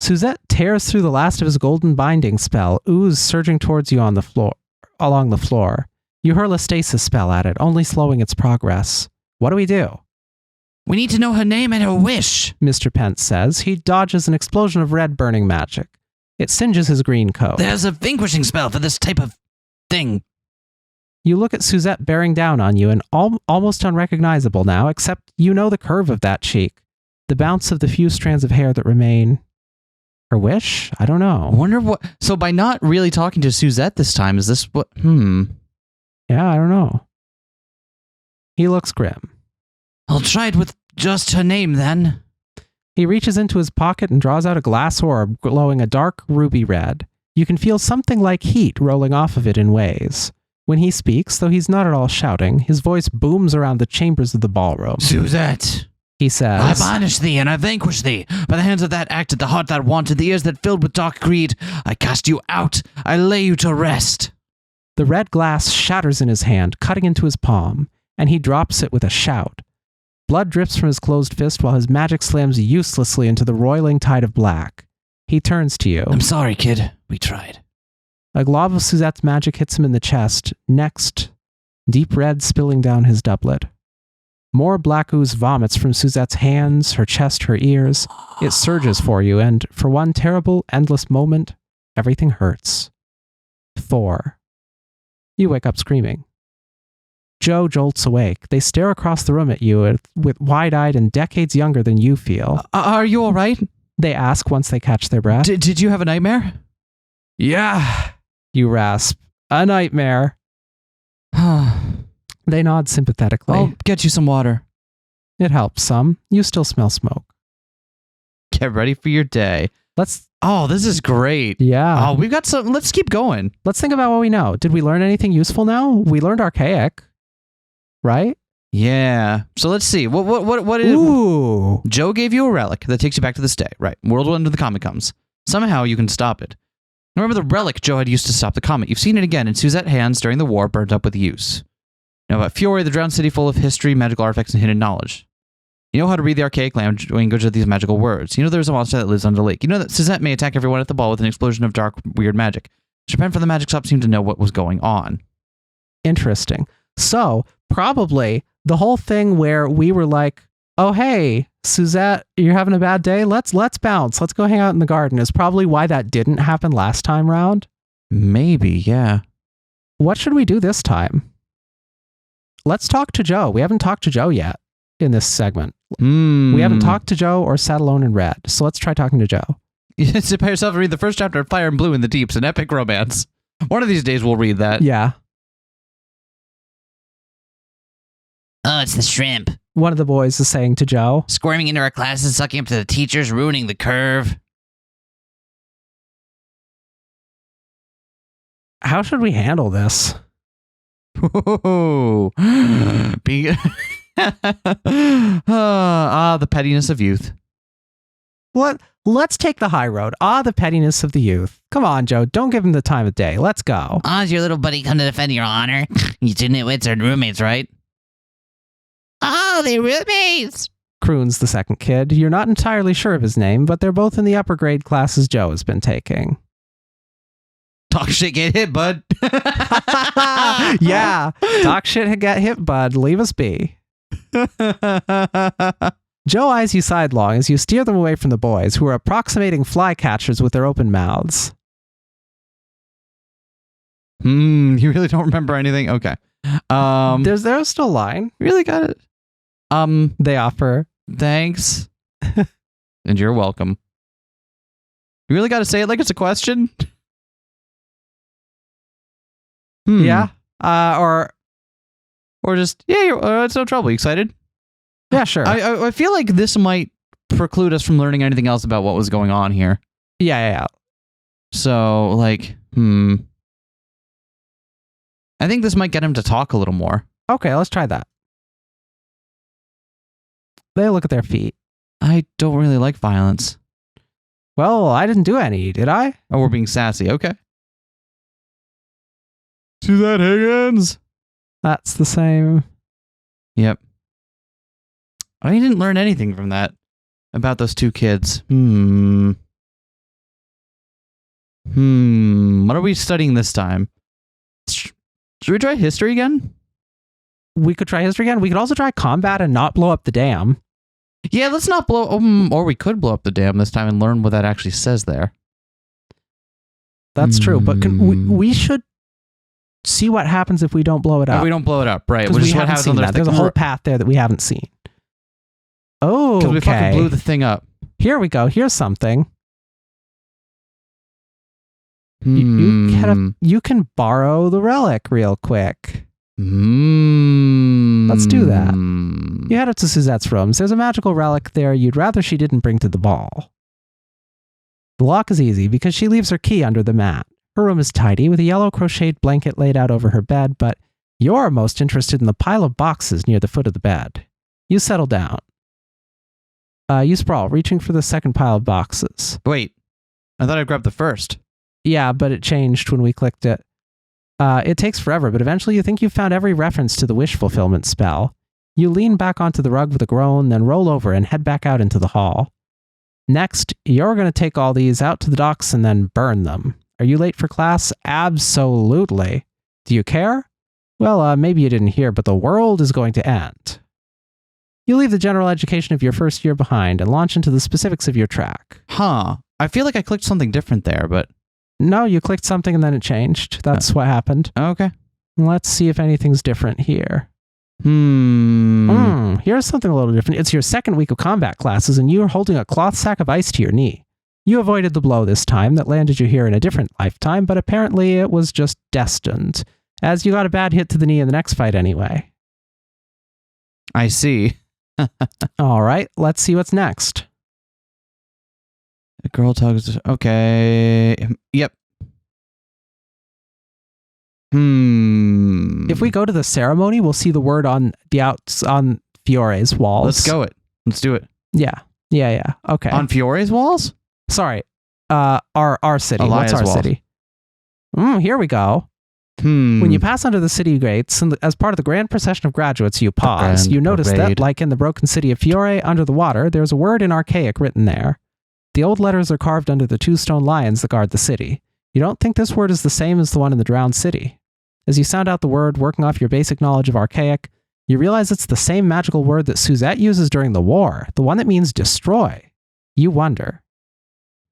Suzette tears through the last of his golden binding spell, ooze surging towards you on the floor, along the floor. You hurl a stasis spell at it, only slowing its progress. What do we do? We need to know her name and her wish. Mr. Pence says. He dodges an explosion of red burning magic. It singes his green coat. There's a vanquishing spell for this type of thing. You look at Suzette bearing down on you, and almost unrecognizable now, except you know the curve of that cheek, the bounce of the few strands of hair that remain. Her wish? I don't know. I wonder what. So by not really talking to Suzette this time, is this what? Yeah, I don't know. He looks grim. I'll try it with just her name then. He reaches into his pocket and draws out a glass orb glowing a dark ruby red. You can feel something like heat rolling off of it in waves. When he speaks, though he's not at all shouting, his voice booms around the chambers of the ballroom. Suzette, He says, I banish thee and I vanquish thee. By the hands of that acted, the heart that wanted, the ears that filled with dark greed, I cast you out. I lay you to rest. The red glass shatters in his hand, cutting into his palm, and he drops it with a shout. Blood drips from his closed fist while his magic slams uselessly into the roiling tide of black. He turns to you. I'm sorry, kid. We tried. A glob of Suzette's magic hits him in the chest. Next, deep red spilling down his doublet. More black ooze vomits from Suzette's hands, her chest, her ears. It surges for you, and for one terrible, endless moment, everything hurts. 4. You wake up screaming. Joe jolts awake. They stare across the room at you with wide-eyed and decades younger than you feel. Are you all right? They ask once they catch their breath. Did you have a nightmare? Yeah. You rasp. A nightmare. They nod sympathetically. I'll get you some water. It helps some. You still smell smoke. Get ready for your day. Oh, this is great. Yeah. Oh, we've got some. Let's keep going. Let's think about what we know. Did we learn anything useful now? We learned archaic. Right? Yeah. So let's see. What is? Ooh. Joe gave you a relic that takes you back to this day. Right. World End of the comet comes. Somehow you can stop it. Remember the relic Joe had used to stop the comet. You've seen it again in Suzette's hands during the war, burnt up with use. You know about Fiore, the drowned city full of history, magical artifacts, and hidden knowledge. You know how to read the archaic language of these magical words. You know there's a monster that lives under the lake. You know that Suzette may attack everyone at the ball with an explosion of dark, weird magic. Japan from the magic shop seemed to know what was going on. Interesting. So, probably the whole thing where we were like, oh, hey, Suzette, you're having a bad day? Let's bounce. Let's go hang out in the garden is probably why that didn't happen last time round. Maybe, yeah. What should we do this time? Let's talk to Joe. We haven't talked to Joe yet in this segment. We haven't talked to Joe or sat alone and read. So let's try talking to Joe. You sit by yourself and read the first chapter of Fire and Blue in the Deeps, an epic romance. One of these days we'll read that. Yeah. Oh, it's the shrimp. One of the boys is saying to Joe. Squirming into our classes, sucking up to the teachers, ruining the curve. How should we handle this? Whoa. The pettiness of youth. Let's take the high road. The pettiness of the youth. Come on, Joe. Don't give him the time of day. Let's go. Is your little buddy come to defend your honor? You two nitwits are roommates, right? Oh, they're roommates! Croons the second kid. You're not entirely sure of his name, but they're both in the upper grade classes Joe has been taking. Talk shit, get hit, bud. Yeah. Talk shit, get hit, bud. Leave us be. Joe eyes you sidelong as you steer them away from the boys, who are approximating flycatchers with their open mouths. You really don't remember anything? Okay. There's still a line. Really got it. They offer. Thanks. And you're welcome. You really got to say it like it's a question? Yeah. Or just, yeah, it's no trouble. You excited? Yeah, sure. I feel like this might preclude us from learning anything else about what was going on here. Yeah. So, like, I think this might get him to talk a little more. Okay, let's try that. They look at their feet. I don't really like violence. Well, I didn't do any, did I? Oh, we're being sassy. Okay. See that, Higgins? That's the same. Yep. I didn't learn anything from that about those two kids. What are we studying this time? Should we try history again? We could try history again. We could also try combat and not blow up the dam. Yeah, let's not blow... or we could blow up the dam this time and learn what that actually says there. That's true, but we should see what happens if we don't blow it up. If we don't blow it up, right. Because Which we is what haven't happens seen on that. There's a whole path there that we haven't seen. Oh, because we fucking blew the thing up. Here we go. Here's something. You can borrow the relic real quick. Let's do that. You head up to Suzette's rooms. There's a magical relic there you'd rather she didn't bring to the ball. The lock is easy because she leaves her key under the mat. Her room is tidy with a yellow crocheted blanket laid out over her bed, but you're most interested in the pile of boxes near the foot of the bed. You settle down. You sprawl, reaching for the second pile of boxes. Wait, I thought I grabbed the first. Yeah, but it changed when we clicked it. It takes forever, but eventually you think you've found every reference to the wish fulfillment spell. You lean back onto the rug with a groan, then roll over and head back out into the hall. Next, you're going to take all these out to the docks and then burn them. Are you late for class? Absolutely. Do you care? Well, maybe you didn't hear, but the world is going to end. You leave the general education of your first year behind and launch into the specifics of your track. Huh. I feel like I clicked something different there, but... No, you clicked something and then it changed. That's what happened. Okay. Let's see if anything's different here. Here's something a little different. It's your second week of combat classes and you're holding a cloth sack of ice to your knee. You avoided the blow this time that landed you here in a different lifetime, but apparently it was just destined, as you got a bad hit to the knee in the next fight anyway. I see. All right, let's see what's next. The girl tugs... Okay. Yep. If we go to the ceremony, we'll see the word on on Fiore's walls. Let's go it. Let's do it. Yeah. Okay. On Fiore's walls? Sorry. Our city. Elias What's our walls. city? Here we go. When you pass under the city gates, and as part of the grand procession of graduates, you pause. You notice that, like in the broken city of Fiore, under the water, there's a word in archaic written there. The old letters are carved under the 2 stone lions that guard the city. You don't think this word is the same as the one in the drowned city. As you sound out the word, working off your basic knowledge of archaic, you realize it's the same magical word that Suzette uses during the war, the one that means destroy. You wonder.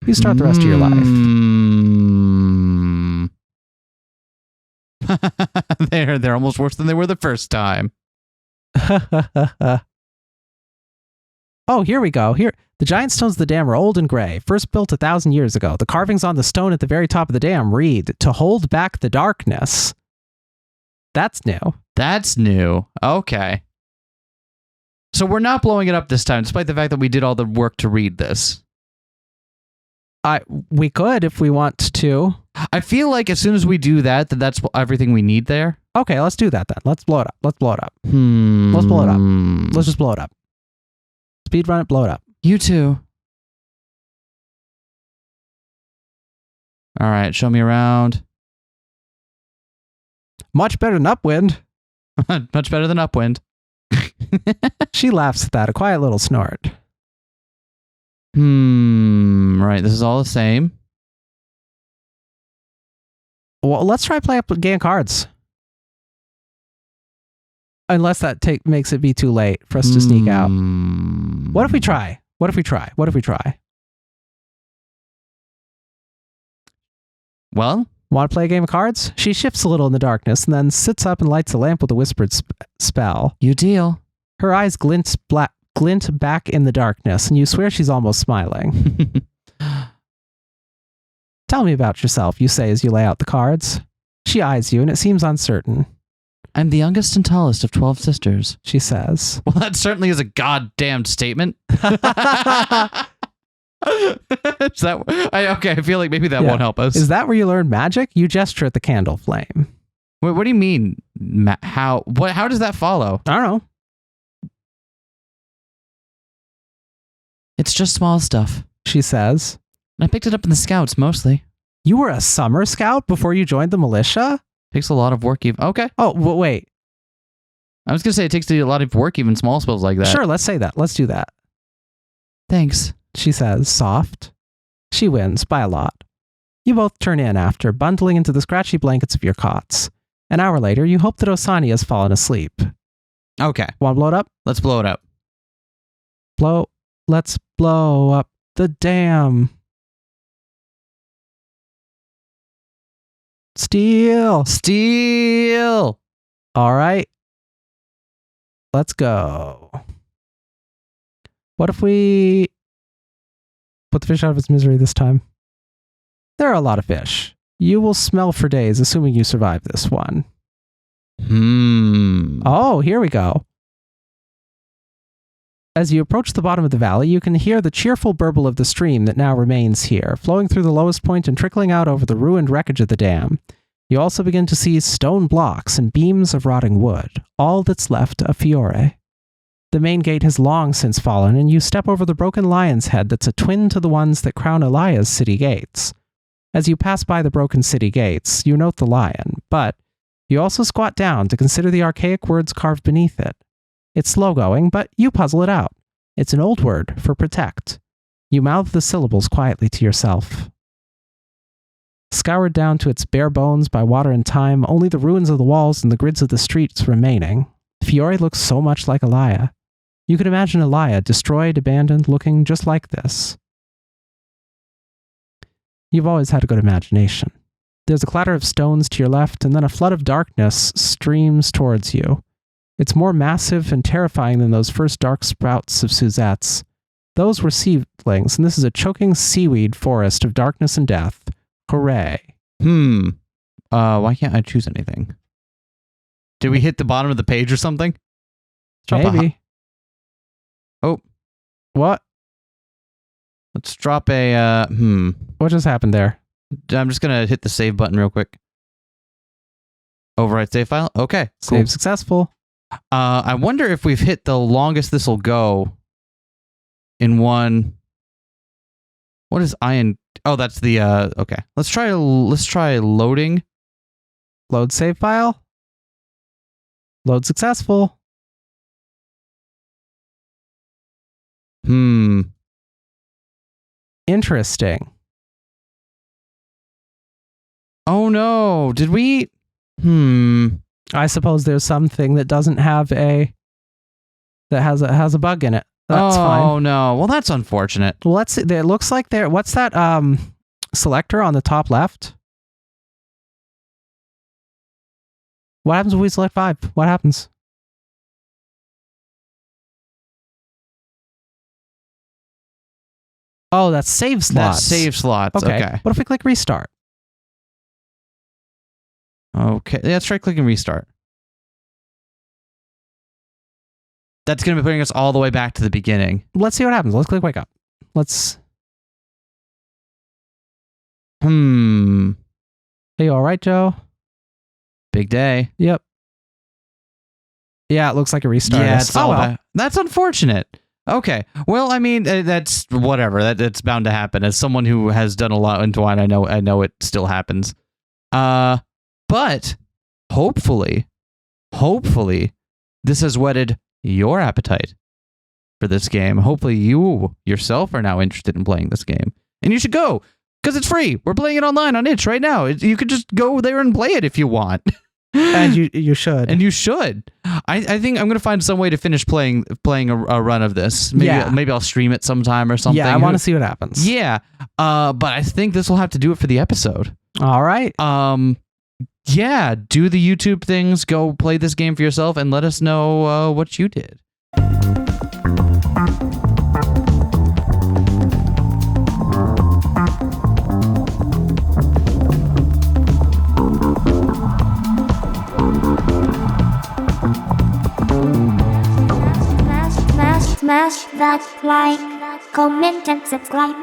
You start the rest of your life. They're almost worse than they were the first time. Oh, here we go. Here, the giant stones of the dam are old and gray, first built 1,000 years ago. The carvings on the stone at the very top of the dam read, "To hold back the darkness." That's new. That's new. Okay. So we're not blowing it up this time, despite the fact that we did all the work to read this. We could if we want to. I feel like as soon as we do that, that's everything we need there. Okay, let's do that then. Let's blow it up. Let's blow it up. Let's blow it up. Let's just blow it up. Speed run it, blow it up. You too. All right, show me around. Much better than Upwind. Much better than Upwind. She laughs at that, a quiet little snort. Right, this is all the same. Well, let's try play up a game of cards. Unless that makes it be too late for us to sneak out. What if we try? What if we try? Well? Want to play a game of cards? She shifts a little in the darkness and then sits up and lights a lamp with a whispered spell. You deal. Her eyes glint back in the darkness, and you swear she's almost smiling. Tell me about yourself, you say as you lay out the cards. She eyes you, and it seems uncertain. I'm the youngest and tallest of 12 sisters, she says. Well, that certainly is a goddamn statement. Okay, I feel like maybe that won't help us. Is that where you learn magic? You gesture at the candle flame. What do you mean? How does that follow? I don't know. It's just small stuff. She says. I picked it up in the scouts mostly. You were a summer scout before you joined the militia? Takes a lot of work even. Okay. Oh, wait. I was going to say it takes a lot of work, even small spells like that. Sure, let's say that. Let's do that. Thanks. She says, soft. She wins by a lot. You both turn in after bundling into the scratchy blankets of your cots. An hour later, you hope that Osani has fallen asleep. Okay. Want to blow it up? Let's blow it up. Let's blow up the dam. Steal. All right. Let's go. What if we put the fish out of its misery this time? There are a lot of fish. You will smell for days, assuming you survive this one. Oh, here we go. As you approach the bottom of the valley, you can hear the cheerful burble of the stream that now remains here, flowing through the lowest point and trickling out over the ruined wreckage of the dam. You also begin to see stone blocks and beams of rotting wood, all that's left of Fiore. The main gate has long since fallen, and you step over the broken lion's head that's a twin to the ones that crown Elia's city gates. As you pass by the broken city gates, you note the lion, but you also squat down to consider the archaic words carved beneath it. It's slow-going, but you puzzle it out. It's an old word for protect. You mouth the syllables quietly to yourself. Scoured down to its bare bones by water and time, only the ruins of the walls and the grids of the streets remaining. Fiore looks so much like Elia. You could imagine Elia, destroyed, abandoned, looking just like this. You've always had a good imagination. There's a clatter of stones to your left, and then a flood of darkness streams towards you. It's more massive and terrifying than those first dark sprouts of Suzette's. Those were seedlings, and this is a choking seaweed forest of darkness and death. Hooray. Why can't I choose anything? Did we hit the bottom of the page or something? Maybe. Oh. What? Let's drop a, What just happened there? I'm just going to hit the save button real quick. Overwrite save file? Okay. Cool. Save successful. I wonder if we've hit the longest this will go in one. What is iron? Oh, that's the, okay. Let's try loading. Load save file. Load successful. Interesting. Oh no, did we? I suppose there's something that doesn't have that has a bug in it. That's fine. Oh no, well that's unfortunate. Well, let's see. It looks like there. What's that selector on the top left? What happens if we select 5? What happens? Oh, that's save slots. That's save slots. Okay. What if we click restart? Okay, let's try clicking restart. That's going to be putting us all the way back to the beginning. Let's see what happens. Let's click wake up. Let's. Are you all right, Joe? Big day. Yep. Yeah, it looks like a restart. Yeah, it's all bad. That's unfortunate. Okay. Well, I mean, that's whatever. That's bound to happen. As someone who has done a lot in Twine, I know it still happens. But hopefully, this has whetted your appetite for this game. Hopefully, you yourself are now interested in playing this game, and you should go because it's free. We're playing it online on itch right now. You could just go there and play it if you want. And you should. And you should. I think I'm gonna find some way to finish playing a run of this. Maybe I'll stream it sometime or something. Yeah, I want to see what happens. Yeah. But I think this will have to do it for the episode. All right. Yeah, do the YouTube things, go play this game for yourself, and let us know what you did. Smash that like, comment and subscribe.